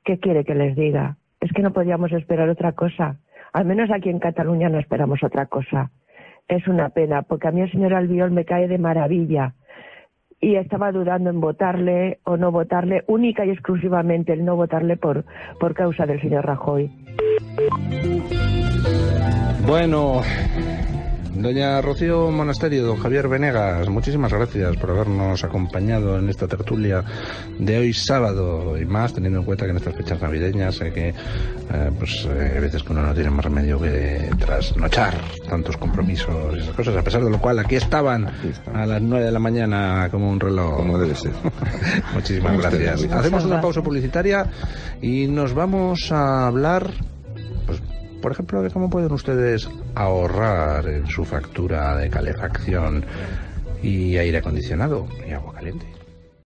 [SPEAKER 25] ¿qué quiere que les diga? Es que no podíamos esperar otra cosa. Al menos aquí en Cataluña no esperamos otra cosa. Es una pena, porque a mí el señor Albiol me cae de maravilla. Y estaba dudando en votarle o no votarle, única y exclusivamente el no votarle por causa del señor Rajoy.
[SPEAKER 2] Bueno, doña Rocío Monasterio, don Javier Venegas, muchísimas gracias por habernos acompañado en esta tertulia de hoy sábado, y más teniendo en cuenta que en estas fechas navideñas hay que, hay veces que uno no tiene más remedio que trasnochar tantos compromisos y esas cosas, a pesar de lo cual aquí estaban a las 9 de la mañana como un reloj.
[SPEAKER 3] Como debe ser.
[SPEAKER 2] Muchísimas gracias. Hacemos una pausa publicitaria y nos vamos a hablar, por ejemplo, de cómo pueden ustedes ahorrar en su factura de calefacción y aire acondicionado y agua caliente.